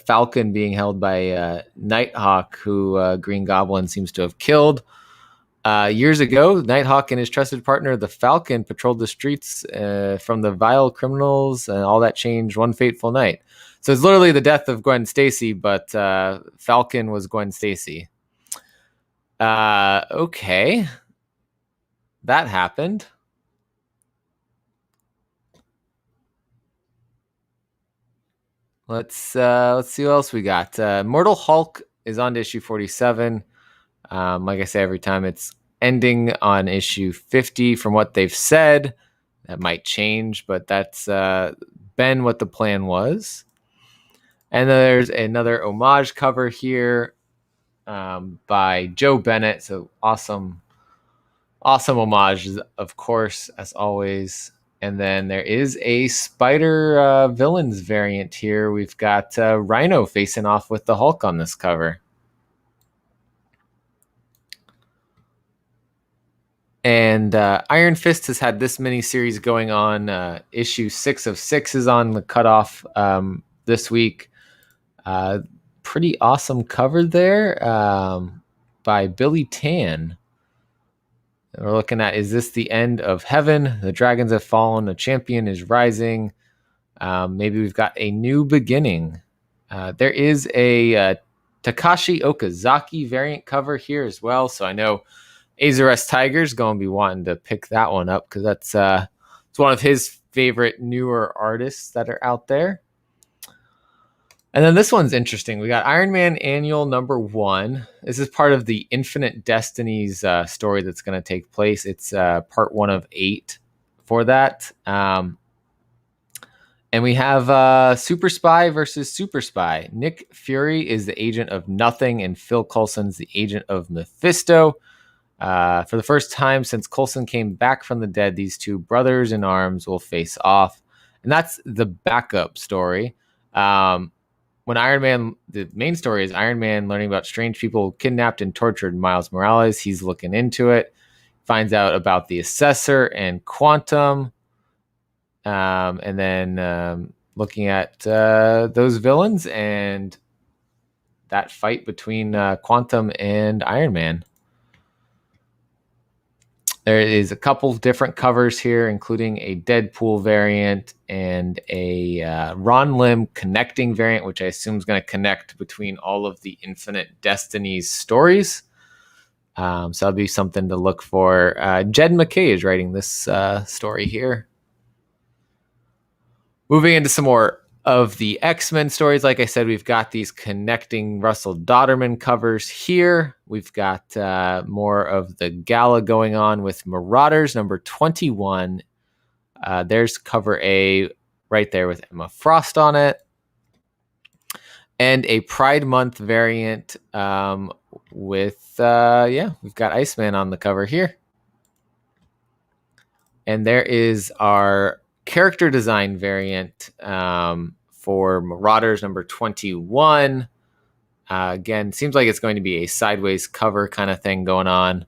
Falcon being held by Nighthawk, who Green Goblin seems to have killed. Years ago, Nighthawk and his trusted partner, the Falcon, patrolled the streets from the vile criminals, and all that changed one fateful night. So it's literally the death of Gwen Stacy, but Falcon was Gwen Stacy. Okay. That happened. Let's see what else we got. Mortal Hulk is on to issue 47. Like I say, every time it's ending on issue 50 from what they've said. That might change, but that's been what the plan was. And then there's another homage cover here by Joe Bennett. So awesome homage, of course, as always. And then there is a Spider Villains variant here. We've got Rhino facing off with the Hulk on this cover. And Iron Fist has had this mini-series going on. Issue 6 of 6 is on the cutoff this week. Pretty awesome cover there by Billy Tan. We're looking at, is this the end of heaven? The dragons have fallen. A champion is rising. Maybe we've got a new beginning. There is a Takashi Okazaki variant cover here as well. So I know Azores Tiger's going to be wanting to pick that one up because that's it's one of his favorite newer artists that are out there. And then this one's interesting. We got Iron Man Annual #1. This is part of the Infinite Destinies story that's going to take place. It's part 1 of 8 for that. And we have Super Spy versus Super Spy. Nick Fury is the agent of Nothing, and Phil Coulson's the agent of Mephisto. For the first time since Coulson came back from the dead, these two brothers in arms will face off. And that's the backup story. When Iron Man, the main story is Iron Man learning about strange people kidnapped and tortured Miles Morales. He's looking into it, finds out about the Assessor and Quantum, and then looking at those villains and that fight between Quantum and Iron Man. There is a couple different covers here, including a Deadpool variant and a Ron Lim connecting variant, which I assume is going to connect between all of the Infinite Destinies stories. So that'll be something to look for. Jed McKay is writing this story here. Moving into some more of the X-Men stories, like I said, we've got these connecting Russell Dodderman covers here. We've got more of the gala going on with Marauders #21. There's cover A right there with Emma Frost on it. And a Pride Month variant with, we've got Iceman on the cover here. And there is our character design variant for Marauders #21. Again, seems like it's going to be a sideways cover kind of thing going on.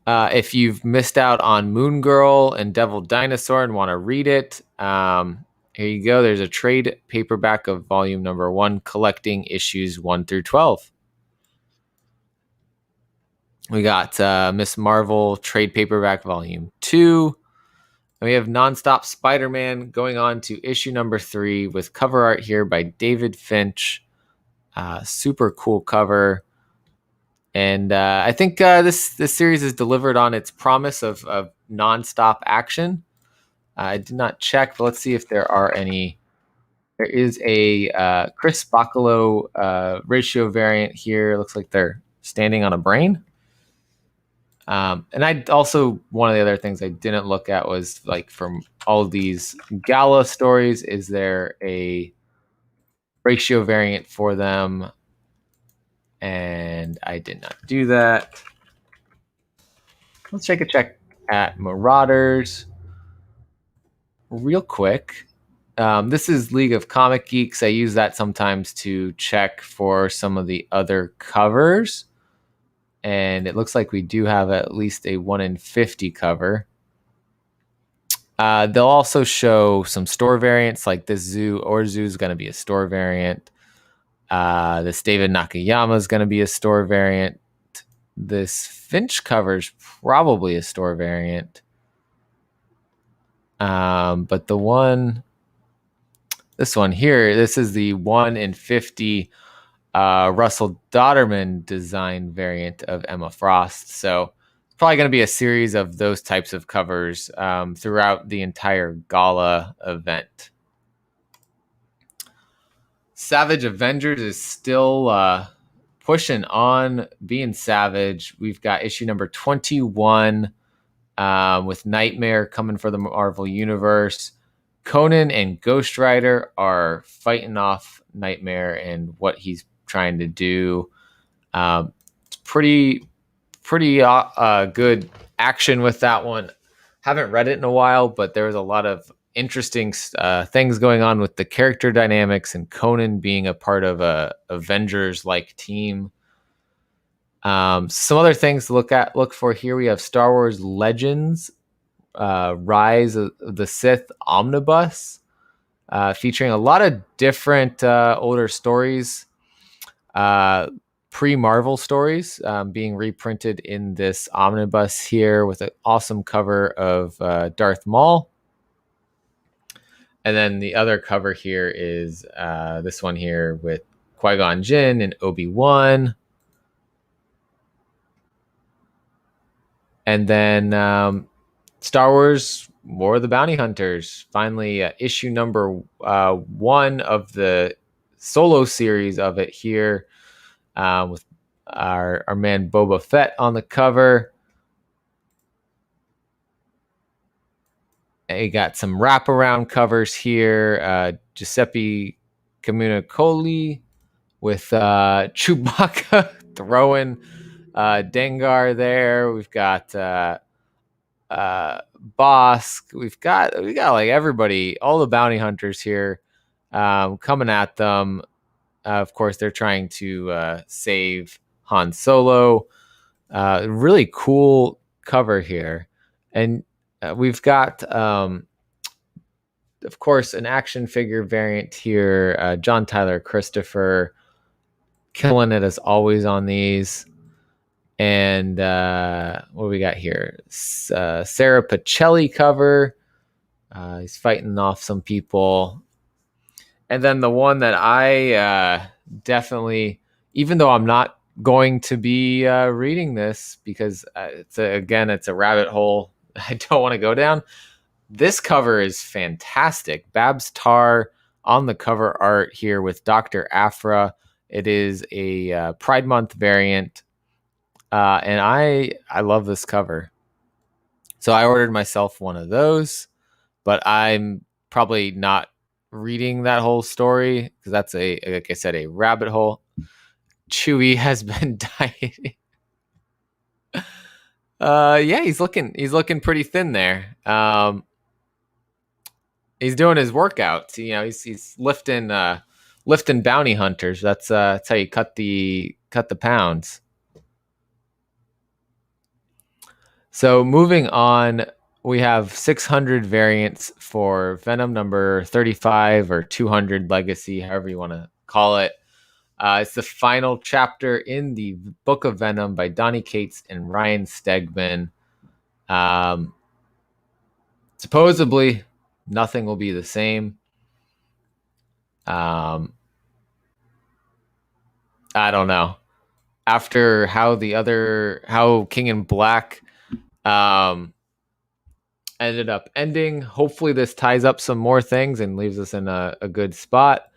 If you've missed out on Moon Girl and Devil Dinosaur and want to read it, here you go. There's a trade paperback of volume #1, collecting issues 1 through 12. We got Miss Marvel trade paperback volume 2. And we have Nonstop Spider-Man going on to issue #3 with cover art here by David Finch. Super cool cover. And I think this series is delivered on its promise of nonstop action. I did not check, but let's see if there are any. There is a Chris Bacalo ratio variant here. Looks like they're standing on a brain. And I also, one of the other things I didn't look at was, like, from all of these gala stories, is there a ratio variant for them? And I did not do that. Let's take a check at Marauders real quick. This is League of Comic Geeks. I use that sometimes to check for some of the other covers. And it looks like we do have at least a 1 in 50 cover. They'll also show some store variants, like this Zoo is going to be a store variant. This David Nakayama is going to be a store variant. This Finch cover is probably a store variant. But this one here, this is the 1 in 50 Russell Dodderman design variant of Emma Frost. So it's probably going to be a series of those types of covers throughout the entire gala event. Savage Avengers is still pushing on, being savage. We've got issue #21 with Nightmare coming for the Marvel Universe. Conan and Ghost Rider are fighting off Nightmare and what he's trying to do. It's pretty good action with that one. Haven't read it in a while, but there was a lot of interesting things going on with the character dynamics and Conan being a part of a Avengers-like team. Some other things to look for here. We have Star Wars Legends, Rise of the Sith Omnibus, featuring a lot of different older stories, pre-Marvel stories, being reprinted in this omnibus here with an awesome cover of Darth Maul. And then the other cover here is this one here with Qui-Gon Jinn and Obi-Wan. And then Star Wars more of the Bounty Hunters. Finally, issue number 1 of the solo series of it here, with our man Boba Fett on the cover. You got some wraparound covers here. Giuseppe Comunicoli with Chewbacca throwing Dengar there. We've got Bosk. We got like everybody, all the bounty hunters here, coming at them. Of course, they're trying to save Han Solo. Really cool cover here, and we've got, of course, an action figure variant here. John Tyler Christopher killing it as always on these. And what do we got here? Sarah Pacelli cover. He's fighting off some people. And then the one that I definitely, even though I'm not going to be reading this because it's a rabbit hole I don't want to go down. This cover is fantastic. Babs Tarr on the cover art here with Dr. Aphra. It is a Pride Month variant. And I love this cover. So I ordered myself one of those, but I'm probably not reading that whole story because that's like I said, a rabbit hole. Chewie has been dieting. Yeah, he's looking pretty thin there. He's doing his workouts. You know, he's lifting bounty hunters. That's how you cut the pounds. So moving on, we have 600 variants for Venom number 35 or 200 Legacy, however you want to call it. It's the final chapter in the Book of Venom by Donny Cates and Ryan Stegman. Supposedly, nothing will be the same. I don't know. After how King in Black ended up ending, hopefully this ties up some more things and leaves us in a good spot.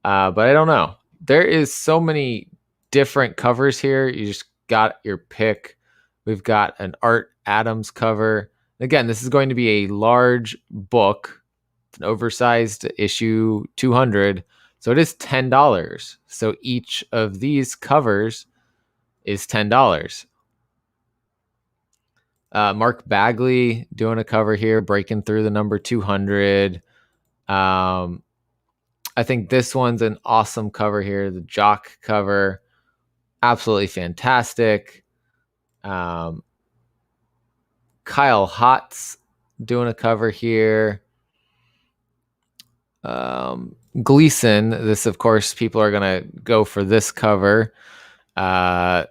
But I don't know. There is so many different covers here. You just got your pick. We've got an Art Adams cover. Again, this is going to be a large book, an oversized issue 200. So it is $10. So each of these covers is $10. Mark Bagley doing a cover here, breaking through the number 200. I think this one's an awesome cover here. The Jock cover, absolutely fantastic. Kyle Hotz doing a cover here. Gleason, this, of course, people are going to go for this cover. And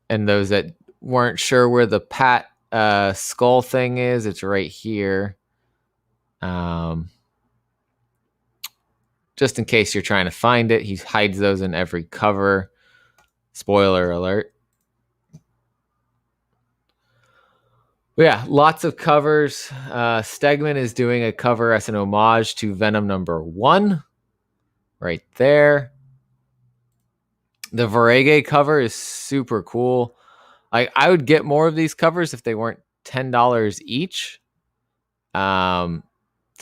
those that weren't sure where the Pat skull thing is, it's right here. Just in case you're trying to find it, he hides those in every cover. Spoiler alert. But yeah, lots of covers. Stegman is doing a cover as an homage to Venom number 1. Right there. The Varege cover is super cool. I would get more of these covers if they weren't $10 each. To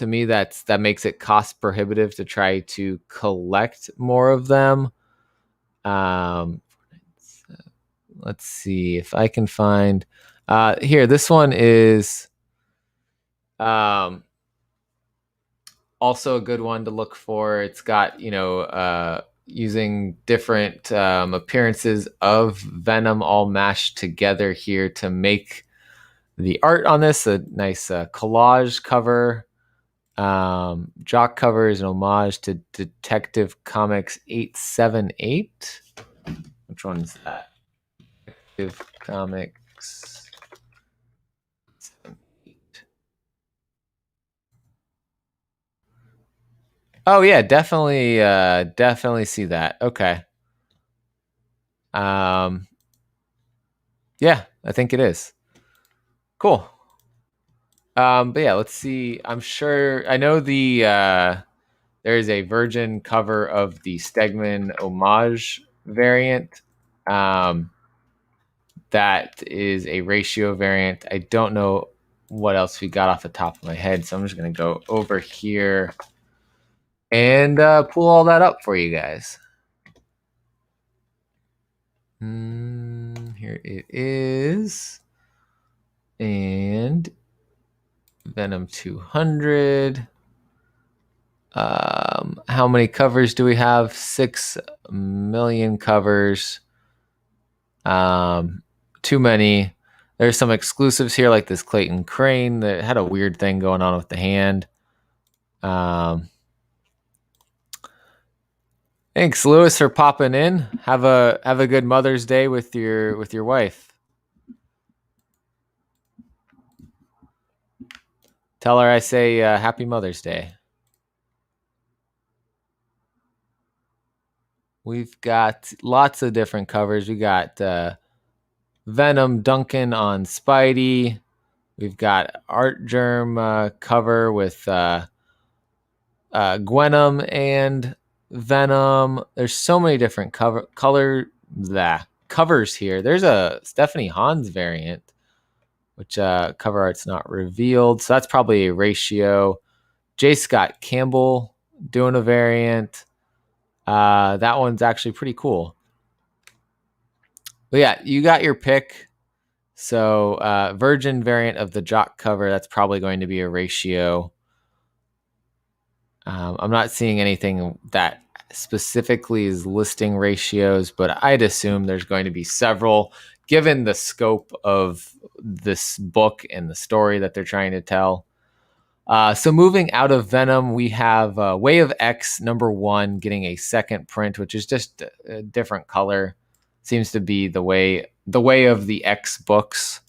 me, that makes it cost prohibitive to try to collect more of them. Let's see if I can find here. This one is also a good one to look for. It's got, using different appearances of Venom all mashed together here to make the art on this. A nice collage cover. Jock cover is an homage to Detective Comics 878. Which one is that? Detective Comics 878. Oh yeah, definitely see that. Okay. Yeah, I think it is. Cool. But yeah, let's see. I know there's a Virgin cover of the Stegman homage variant. That is a ratio variant. I don't know what else we got off the top of my head, so I'm just going to go over here and pull all that up for you guys. Here it is. And Venom 200. How many covers do we have? 6 million covers. Too many. There's some exclusives here, like this Clayton Crane that had a weird thing going on with the hand. Thanks, Lewis, for popping in. Have a good Mother's Day with your wife. Tell her I say Happy Mother's Day. We've got lots of different covers. We got Venom Duncan on Spidey. We've got Art Germ cover with Gwenom and Venom. There's so many different covers here. There's a Stephanie Hans variant, which cover art's not revealed. So that's probably a ratio. J. Scott Campbell doing a variant. That one's actually pretty cool. But yeah, you got your pick. So Virgin variant of the Jock cover, that's probably going to be a ratio. I'm not seeing anything that specifically is listing ratios, but I'd assume there's going to be several, given the scope of this book and the story that they're trying to tell. So moving out of Venom, we have Way of X #1 getting a second print, which is just a different color. Seems to be the way of the X books.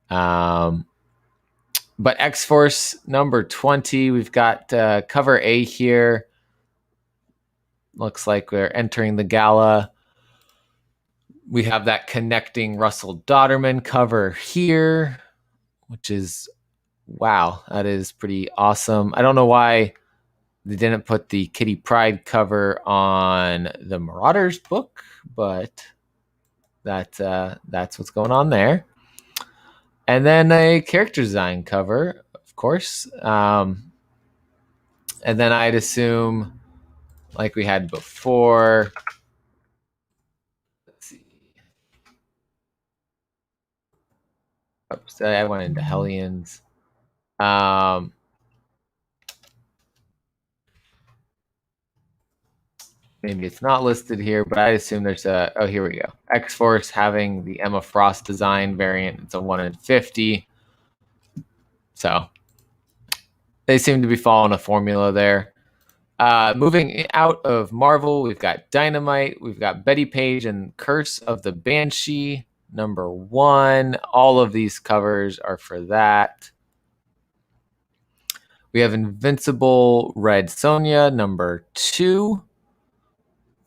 But X-Force #20, we've got cover A here. Looks like we're entering the gala. We have that connecting Russell Dodderman cover here, which is, wow, that is pretty awesome. I don't know why they didn't put the Kitty Pryde cover on the Marauders book, but that's what's going on there. And then a character design cover, of course. And then I'd assume, like we had before, let's see. Oops, I went into Hellions. Maybe it's not listed here, but I assume there's a, oh, here we go. X-Force having the Emma Frost design variant. It's a 1 in 50. So they seem to be following a formula there. Moving out of Marvel, we've got Dynamite. We've got Betty Page and Curse of the Banshee #1. All of these covers are for that. We have Invincible Red Sonja #2.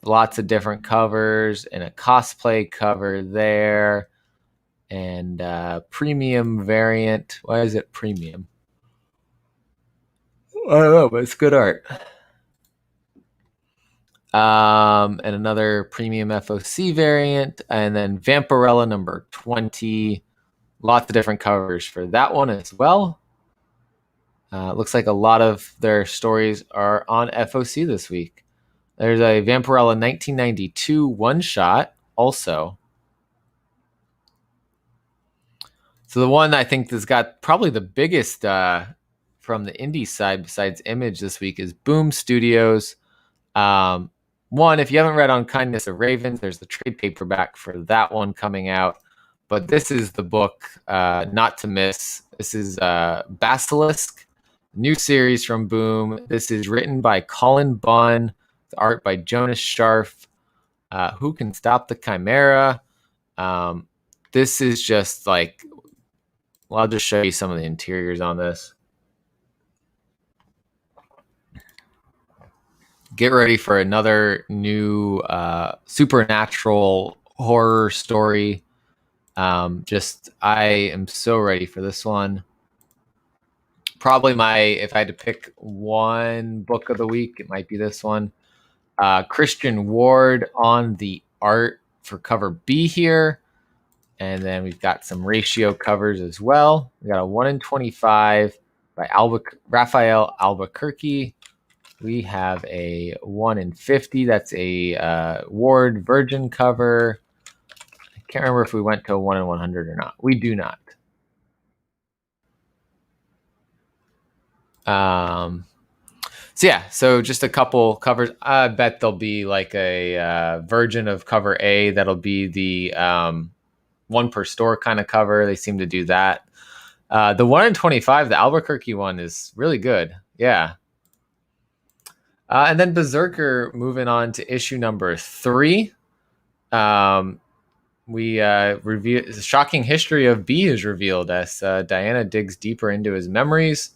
Lots of different covers and a cosplay cover there. And premium variant. Why is it premium? I don't know, but it's good art. And another premium FOC variant. And then Vampirella #20. Lots of different covers for that one as well. Looks like a lot of their stories are on FOC this week. There's a Vampirella 1992 one-shot also. So the one I think that's got probably the biggest from the indie side besides Image this week is Boom Studios. One, if you haven't read On Kindness of Ravens, there's the trade paperback for that one coming out. But this is the book not to miss. This is Basilisk, new series from Boom. This is written by Colin Bunn, art by Jonas Scharf. Who Can Stop the Chimera? This is just like, well, I'll just show you some of the interiors on this. Get ready for another new supernatural horror story. I am so ready for this one. probably if I had to pick one book of the week, it might be this one. Christian Ward on the art for cover B here. And then we've got some ratio covers as well. We got a 1 in 25 by Raphael Albuquerque. We have a 1 in 50. That's a Ward Virgin cover. I can't remember if we went to a 1 in 100 or not. We do not. So just a couple covers. I bet there'll be like a version of cover A that'll be the one per store kind of cover. They seem to do that. The 1 in 25, the Albuquerque one, is really good. Yeah. And then Berserker, moving on to issue number 3. We review the shocking history of B is revealed as Diana digs deeper into his memories.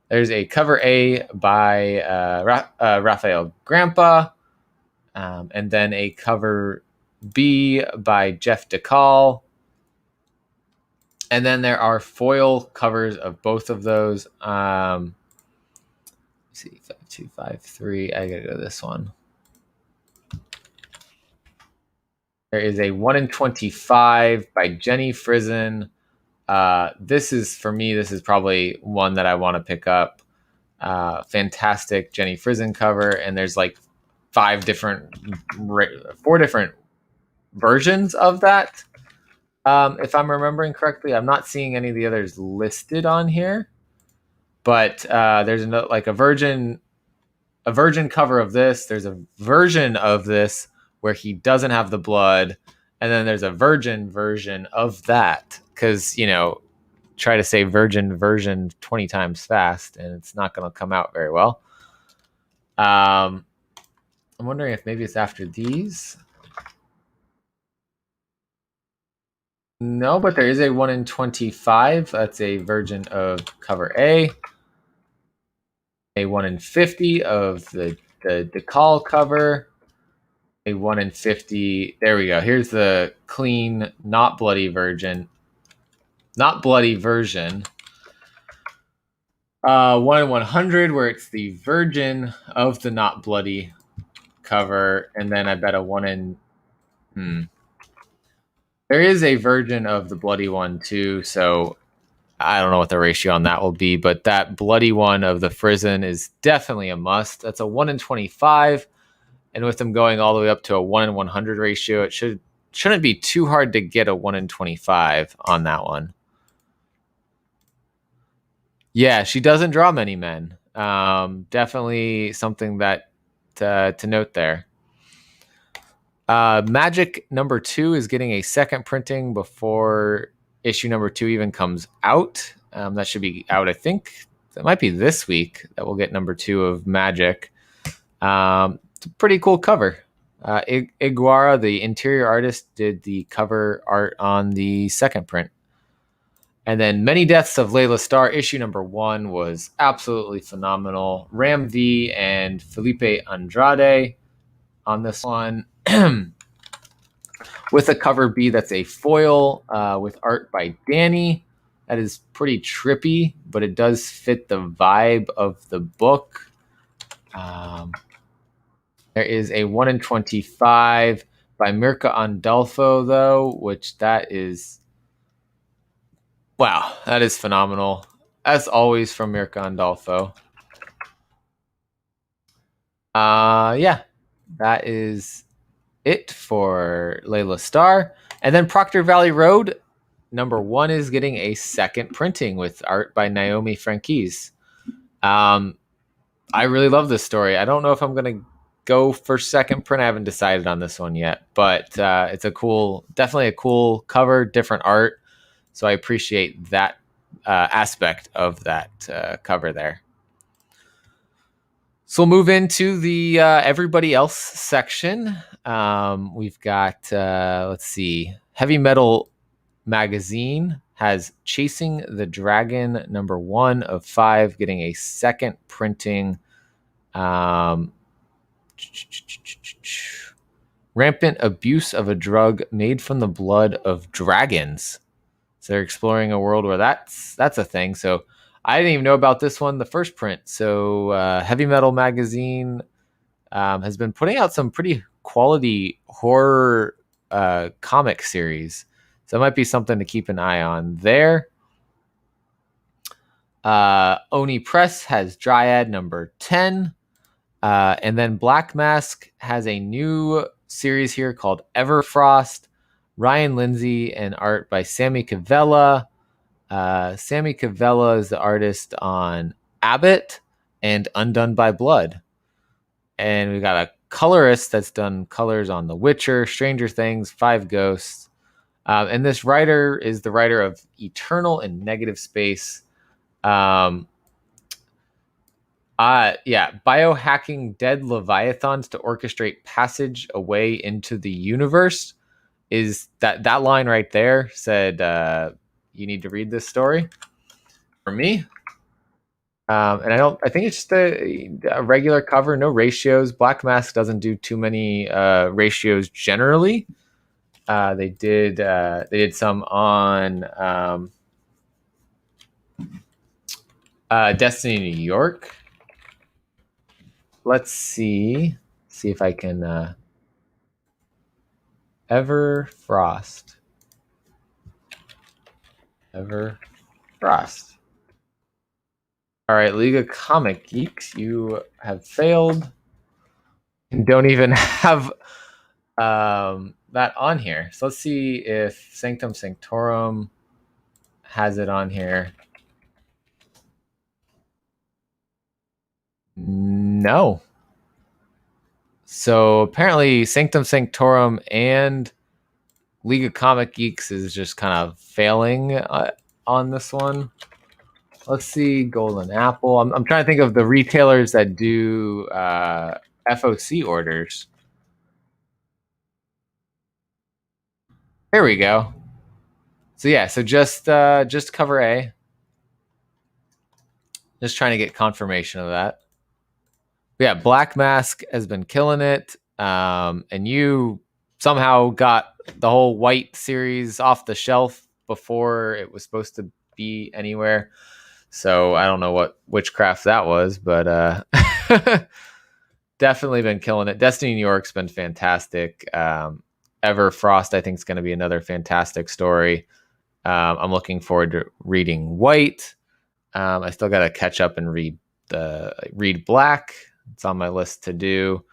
There's a cover A by Raphael Grandpa, and then a cover B by Jeff DeCall. And then there are foil covers of both of those. Let's see, 5253. I gotta go this one. There is a 1 in 25 by Jenny Frizen. This is probably one that I want to pick up. Fantastic Jenny Frizen cover, and there's like 4 different versions of that. If I'm remembering correctly, I'm not seeing any of the others listed on here, but there's a virgin cover of this. There's a version of this where he doesn't have the blood, and then there's a virgin version of that, because try to say virgin version 20 times fast and it's not going to come out very well. I'm wondering if maybe it's after these. No, but there is a 1 in 25. That's a version of cover A. A 1 in 50 of the DeCall cover. A 1 in 50. There we go. Here's the clean, not bloody version. 1 in 100, where it's the version of the not bloody cover, and then I bet a 1 in. There is a version of the bloody one too, so I don't know what the ratio on that will be, but that bloody one of the Frizen is definitely a must. That's a 1 in 25, and with them going all the way up to a 1 in 100 ratio, it shouldn't be too hard to get a 1 in 25 on that one. Yeah, she doesn't draw many men. Definitely something that to note there. Magic number 2 is getting a second printing before issue number 2 even comes out. That should be out, I think. That might be this week that we'll get number 2 of Magic. It's a pretty cool cover. Iguara, the interior artist, did the cover art on the second print. And then Many Deaths of Layla Starr, issue number 1, was absolutely phenomenal. Ram V and Felipe Andrade on this one. With a cover B that's a foil with art by Danny. That is pretty trippy, but it does fit the vibe of the book. There is a 1 in 25 by Mirka Andolfo, though, which that is... Wow, that is phenomenal. As always from Mirka Andolfo. Yeah, that is it for Layla Starr. And then Proctor Valley Road, number 1 is getting a second printing with art by Naomi Franquise. I really love this story. I don't know if I'm going to go for second print. I haven't decided on this one yet, but it's definitely a cool cover, different art. So I appreciate that aspect of that cover there. So we'll move into the everybody else section. We've got, let's see, Heavy Metal Magazine has Chasing the Dragon, number 1 of 5, getting a second printing. Rampant abuse of a drug made from the blood of dragons. So they're exploring a world where that's a thing. So I didn't even know about this one, the first print. So Heavy Metal Magazine has been putting out some pretty quality horror comic series. So it might be something to keep an eye on there. Oni Press has Dryad number 10. And then Black Mask has a new series here called Everfrost. Ryan Lindsay and art by Sammy Cavella. Sammy Cavella is the artist on Abbott and Undone by Blood. And we got a colorist that's done colors on The Witcher, Stranger Things, Five Ghosts. And this writer is the writer of Eternal and Negative Space. Biohacking dead leviathans to orchestrate passage away into the universe. Is that line right there said you need to read this story for me. And I think it's just a regular cover, no ratios. Black Mask doesn't do too many ratios generally. They did some on Destiny New York. Let's see if I can Everfrost. All right, League of Comic Geeks, you have failed and don't even have that on here. So let's see if Sanctum Sanctorum has it on here. No. So apparently Sanctum Sanctorum and League of Comic Geeks is just kind of failing on this one. Let's see, Golden Apple. I'm trying to think of the retailers that do FOC orders. Here we go. So yeah, so just cover A. Just trying to get confirmation of that. But yeah, Black Mask has been killing it. And you somehow got the whole White series off the shelf before it was supposed to be anywhere. So I don't know what witchcraft that was, but definitely been killing it. Destiny New York's been fantastic. Everfrost, I think, is going to be another fantastic story. I'm looking forward to reading White. I still got to catch up and read Black. It's on my list to do.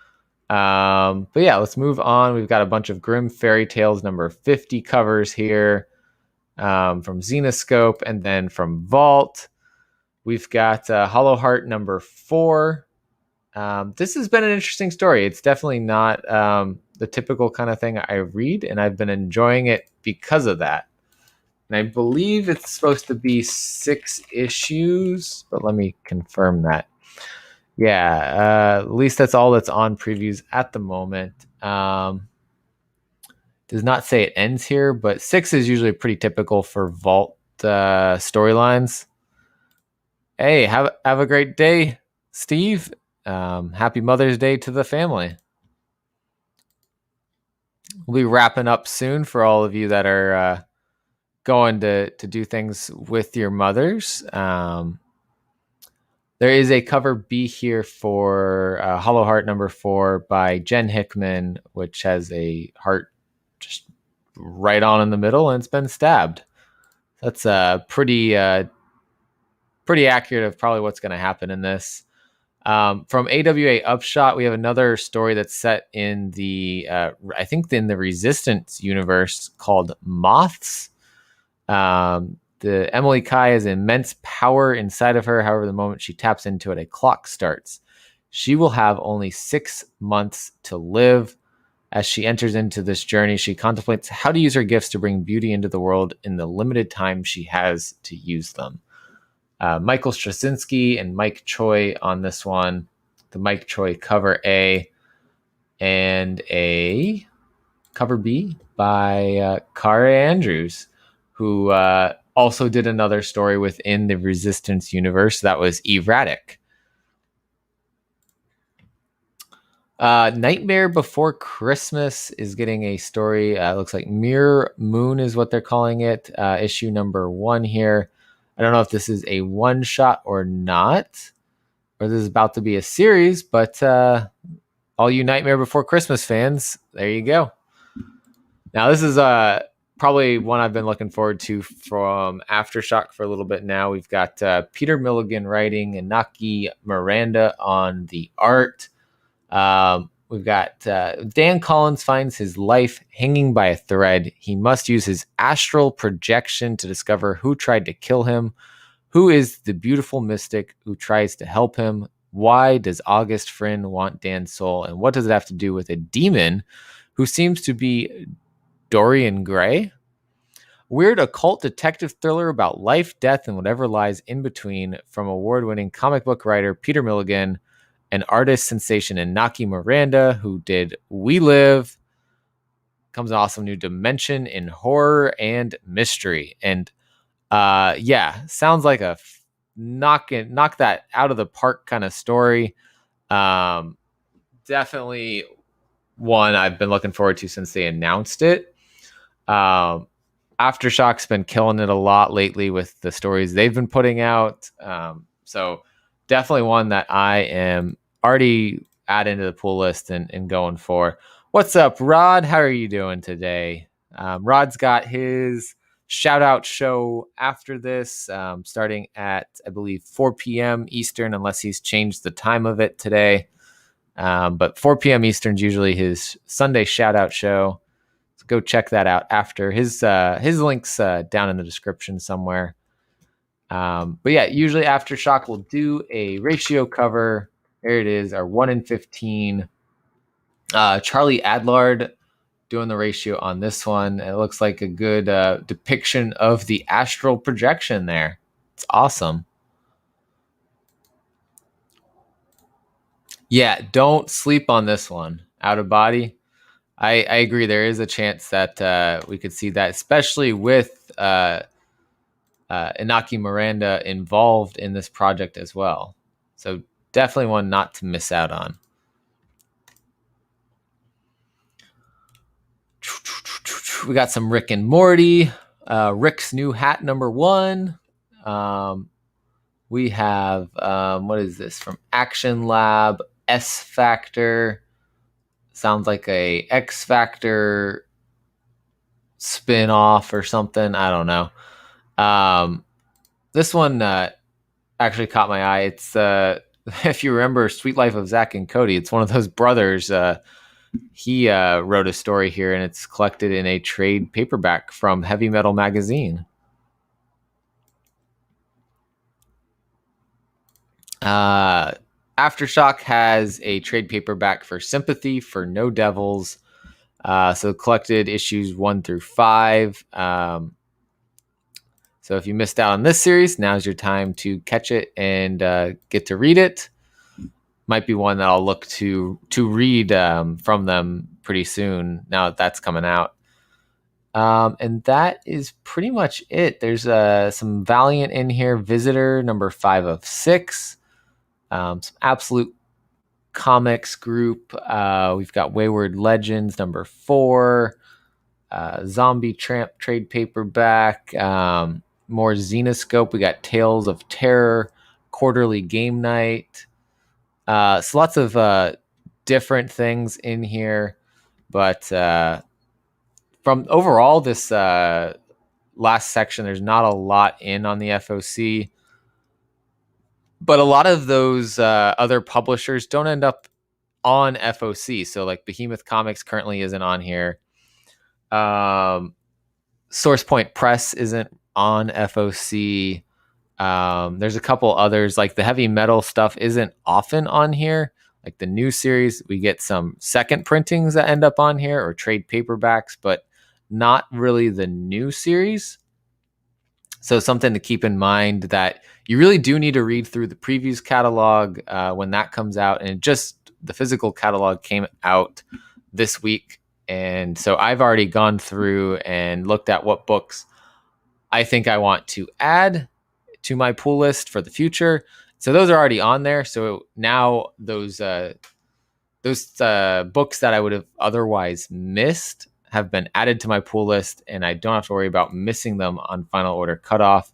But yeah, let's move on. We've got a bunch of Grimm Fairy Tales number 50 covers here from Xenoscope, and then from Vault. We've got Hollow Heart number 4. This has been an interesting story. It's definitely not the typical kind of thing I read, and I've been enjoying it because of that. And I believe it's supposed to be 6 issues, but let me confirm that. Yeah, at least that's all that's on previews at the moment. Does not say it ends here, but 6 is usually pretty typical for Vault storylines. Hey, have a great day, Steve. Happy Mother's Day to the family. We'll be wrapping up soon for all of you that are going to do things with your mothers. There is a cover B here for Hollow Heart number 4 by Jen Hickman, which has a heart just right on in the middle, and it's been stabbed. That's pretty accurate of probably what's going to happen in this. From AWA Upshot, we have another story that's set in the I think in the Resistance universe called Moths. The Emily Kai has immense power inside of her. However, the moment she taps into it, a clock starts. She will have only 6 months to live. As she enters into this journey, she contemplates how to use her gifts to bring beauty into the world in the limited time she has to use them. Michael Straczynski and Mike Choi on this one. The Mike Choi cover A, and a cover B by Kara Andrews, who also did another story within the Resistance universe that was Erratic. Nightmare Before Christmas is getting a story. Looks like Mirror Moon is what they're calling it. Issue number 1 here. I don't know if this is a one shot or not, or this is about to be a series, but all you Nightmare Before Christmas fans, there you go. Now, this is probably one I've been looking forward to from Aftershock for a little bit now. We've got Peter Milligan writing and Naki Miranda on the art. We've got Dan Collins finds his life hanging by a thread. He must use his astral projection to discover who tried to kill him. Who is the beautiful mystic who tries to help him? Why does August Friend want Dan's soul? And what does it have to do with a demon who seems to be Dorian Gray? Weird occult detective thriller about life, death, and whatever lies in between from award-winning comic book writer Peter Milligan, an artist sensation in Naki Miranda, who did We Live. Comes an awesome new dimension in horror and mystery. And sounds like a knock that out of the park kind of story. Definitely one I've been looking forward to since they announced it. Aftershock's been killing it a lot lately with the stories they've been putting out. So definitely one that I am already adding to the pool list and going for. What's up, Rod? How are you doing today? Rod's got his shout out show after this, starting at, I believe, 4 p.m. Eastern, unless he's changed the time of it today. But 4 p.m. Eastern is usually his Sunday shout out show. So go check that out after. His link's down in the description somewhere. But yeah, usually Aftershock will do a ratio cover. There it is, our 1 in 15. Charlie Adlard doing the ratio on this one. It looks like a good depiction of the astral projection there. It's awesome. Yeah, don't sleep on this one. Out of Body. I agree. There is a chance that we could see that, especially with Inaki Miranda involved in this project as well. So definitely one not to miss out on. We got some Rick and Morty. Rick's new hat #1. We have, what is this? From Action Lab, S Factor. Sounds like a X Factor spin-off or something. I don't know. This one actually caught my eye. It's, if you remember Sweet Life of Zack and Cody, it's one of those brothers. He wrote a story here, and it's collected in a trade paperback from Heavy Metal Magazine. Aftershock has a trade paperback for Sympathy for No Devils. So collected issues 1 through 5. So if you missed out on this series, now's your time to catch it and get to read it. Might be one that I'll look to read from them pretty soon now that that's coming out. And that is pretty much it. There's some Valiant in here. Visitor #5 of 6. Some Absolute Comics group. We've got Wayward Legends #4. Zombie Tramp trade paperback. More Xenoscope. We got Tales of Terror, Quarterly Game Night. So lots of different things in here. But from overall, this last section, there's not a lot in on the FOC. But a lot of those other publishers don't end up on FOC. So like Behemoth Comics currently isn't on here. Source Point Press isn't on FOC. There's a couple others, like the heavy metal stuff isn't often on here. Like the new series, we get some second printings that end up on here or trade paperbacks, but not really the new series. So something to keep in mind that you really do need to read through the previews catalog when that comes out. And just the physical catalog came out this week. And so I've already gone through and looked at what books I think I want to add to my pool list for the future. So those are already on there. So now those books that I would have otherwise missed have been added to my pool list, and I don't have to worry about missing them on Final Order Cutoff.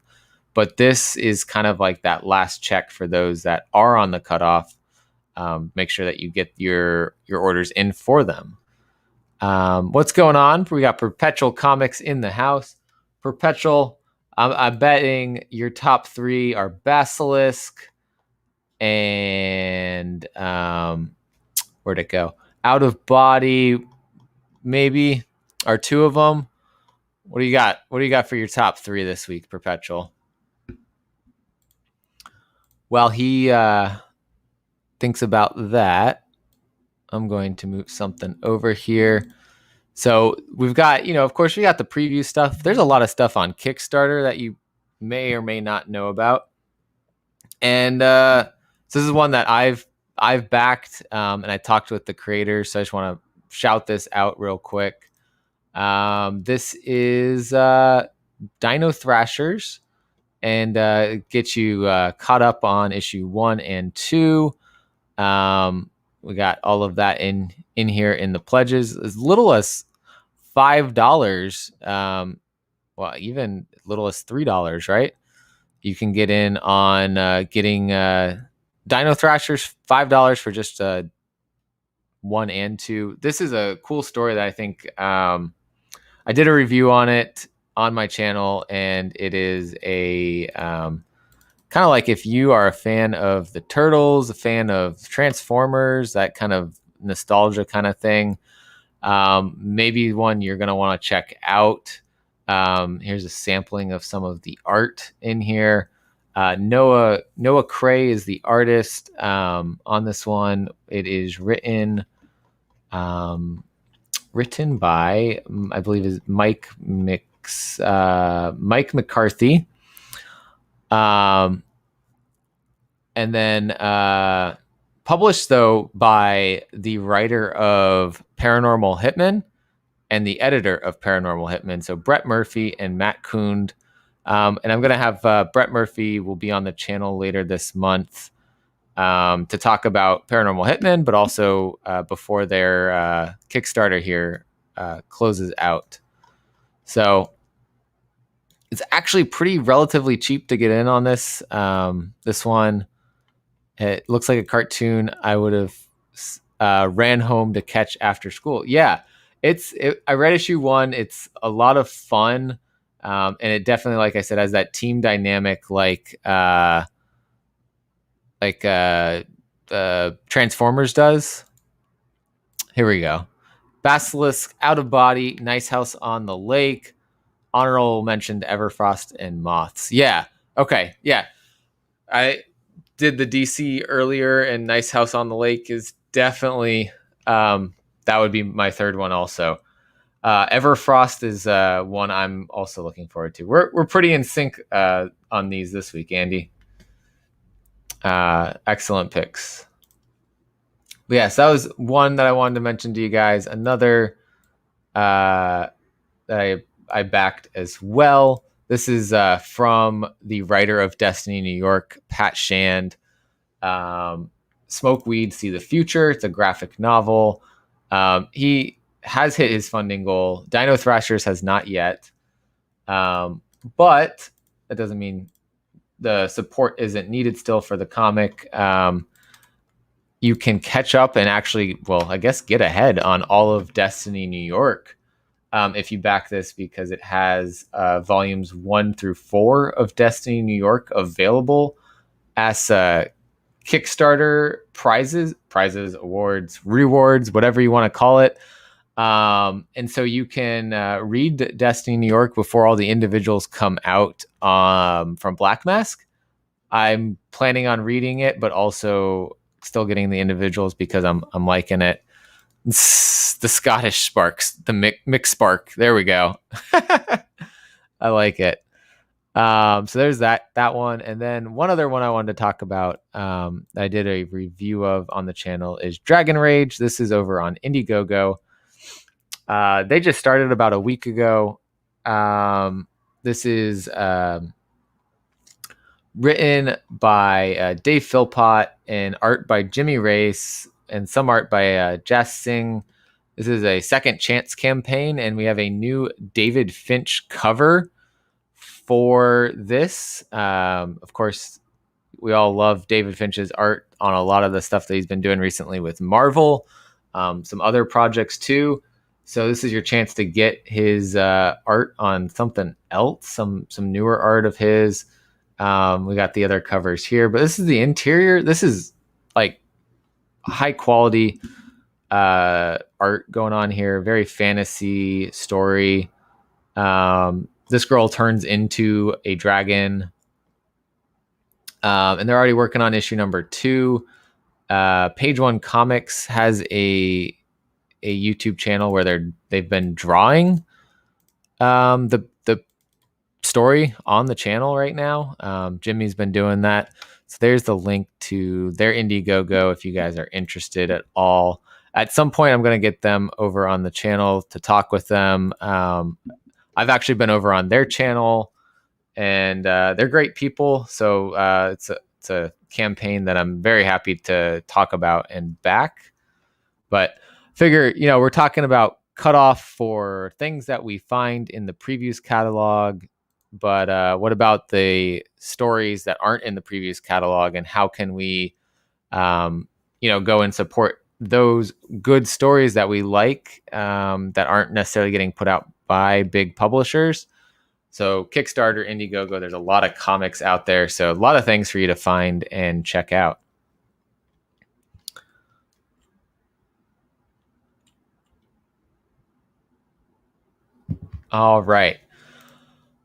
But this is kind of like that last check for those that are on the cutoff. Make sure that you get your orders in for them. What's going on? We got Perpetual Comics in the house. Perpetual, I'm betting your top 3 are Basilisk and where'd it go? Out of Body, maybe, are 2 of them. What do you got? What do you got for your top 3 this week, Perpetual? While he thinks about that, I'm going to move something over here. So we've got, of course, we got the preview stuff. There's a lot of stuff on Kickstarter that you may or may not know about. And so this is one that I've backed, and I talked with the creators. So I just want to shout this out real quick. This is Dino Thrashers, and get you caught up on issue 1 and 2. We got all of that in here in the pledges, as little as $5. Well, even as little as $3, right? You can get in on getting Dino Thrashers, $5 for just 1 and 2. This is a cool story that I think I did a review on it on my channel, and it is a kind of like if you are a fan of the Turtles, a fan of Transformers, that kind of nostalgia kind of thing, maybe one you're going to want to check out. Here's a sampling of some of the art in here. Noah Cray is the artist on this one. It is written by, I believe, is Mike McCarthy. And then published, though, by the writer of Paranormal Hitman and the editor of Paranormal Hitman. So Brett Murphy and Matt Kund. And I'm going to have Brett Murphy will be on the channel later this month to talk about Paranormal Hitman, but also before their Kickstarter here closes out. So it's actually pretty relatively cheap to get in on this. This one, it looks like a cartoon I would have ran home to catch after school. Yeah, I read issue 1. It's a lot of fun. And it definitely, like I said, has that team dynamic like Transformers does. Here we go. Basilisk, Out of Body, Nice House on the Lake. Honorable mention to Everfrost and Moths. Yeah. Okay. Yeah. I did the DC earlier, and Nice House on the Lake is definitely that would be my third one also. Everfrost is one I'm also looking forward to. We're pretty in sync on these this week, Andy. Excellent picks. But yes, that was one that I wanted to mention to you guys. Another that I backed as well. This is from the writer of Destiny New York, Pat Shand. Smoke Weed, See the Future. It's a graphic novel. He has hit his funding goal. Dino Thrashers has not yet. But that doesn't mean the support isn't needed still for the comic. You can catch up and actually, well, I guess get ahead on all of Destiny New York if you back this, because it has volumes 1 through 4 of Destiny New York available as Kickstarter prizes, awards, rewards, whatever you want to call it. And so you can read Destiny New York before all the individuals come out from Black Mask. I'm planning on reading it, but also still getting the individuals because I'm liking it. The Scottish Sparks, the Mick Spark. There we go. I like it. So there's that one. And then one other one I wanted to talk about that I did a review of on the channel is Dragon Rage. This is over on Indiegogo. They just started about a week ago. This is written by Dave Philpott and art by Jimmy Race and some art by Jas Singh. This is a second chance campaign, and we have a new David Finch cover for this. Of course, we all love David Finch's art on a lot of the stuff that he's been doing recently with Marvel, some other projects too. So this is your chance to get his art on something else, some newer art of his. We got the other covers here, but this is the interior. This is like high quality art going on here. Very fantasy story. This girl turns into a dragon. And they're already working on issue number 2. Page One Comics has a YouTube channel where they've been drawing the story on the channel right now. Jimmy's been doing that. So there's the link to their Indiegogo if you guys are interested at all. At some point, I'm going to get them over on the channel to talk with them. I've actually been over on their channel, and they're great people. So it's a campaign that I'm very happy to talk about and back. But figure, we're talking about cutoff for things that we find in the previews catalog. But what about the stories that aren't in the previous catalog, and how can we, go and support those good stories that we like that aren't necessarily getting put out by big publishers? So Kickstarter, Indiegogo, there's a lot of comics out there. So a lot of things for you to find and check out. All right.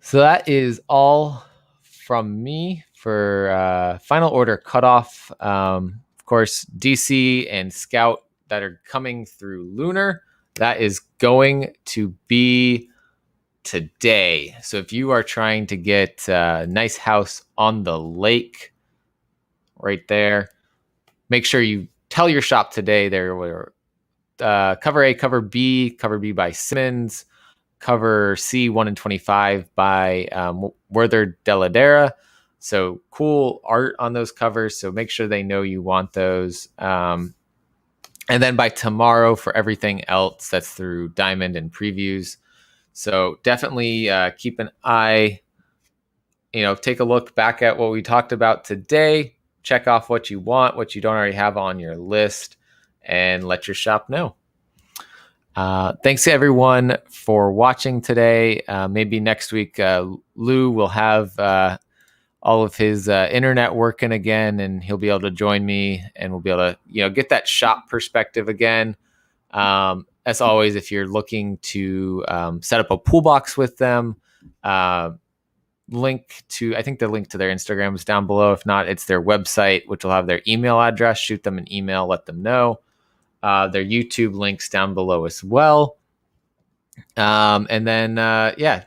So that is all from me for Final Order Cutoff. Of course, DC and Scout that are coming through Lunar. That is going to be today. So if you are trying to get a nice house on the lake right there, make sure you tell your shop today. There were cover A, cover B by Simmons, cover C 1 in 25 by Werther Deladera. So cool art on those covers. So make sure they know you want those. And then by tomorrow for everything else, that's through Diamond and previews. So definitely keep an eye, take a look back at what we talked about today, check off what you want, what you don't already have on your list, and let your shop know. Thanks to everyone for watching today. Maybe next week, Lou will have all of his internet working again, and he'll be able to join me, and we'll be able to, get that shop perspective again. As always, if you're looking to set up a pool box with them, I think the link to their Instagram is down below. If not, it's their website, which will have their email address. Shoot them an email, let them know. Their YouTube links down below as well. And then,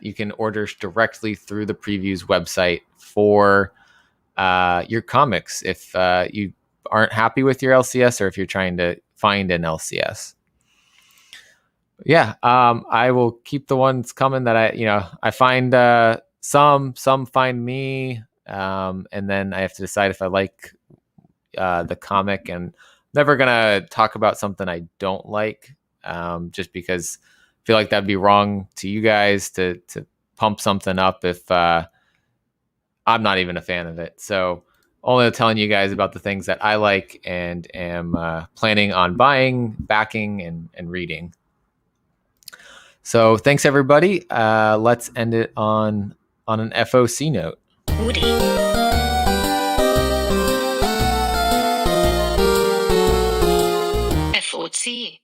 you can order directly through the previews website for your comics if you aren't happy with your LCS, or if you're trying to find an LCS. I will keep the ones coming that I find some find me, and then I have to decide if I like the comic. And never gonna talk about something I don't like, just because I feel like that'd be wrong to you guys to pump something up if I'm not even a fan of it. So only telling you guys about the things that I like and am planning on buying, backing, and reading. So thanks everybody. Let's end it on an FOC note. Woody. FOC.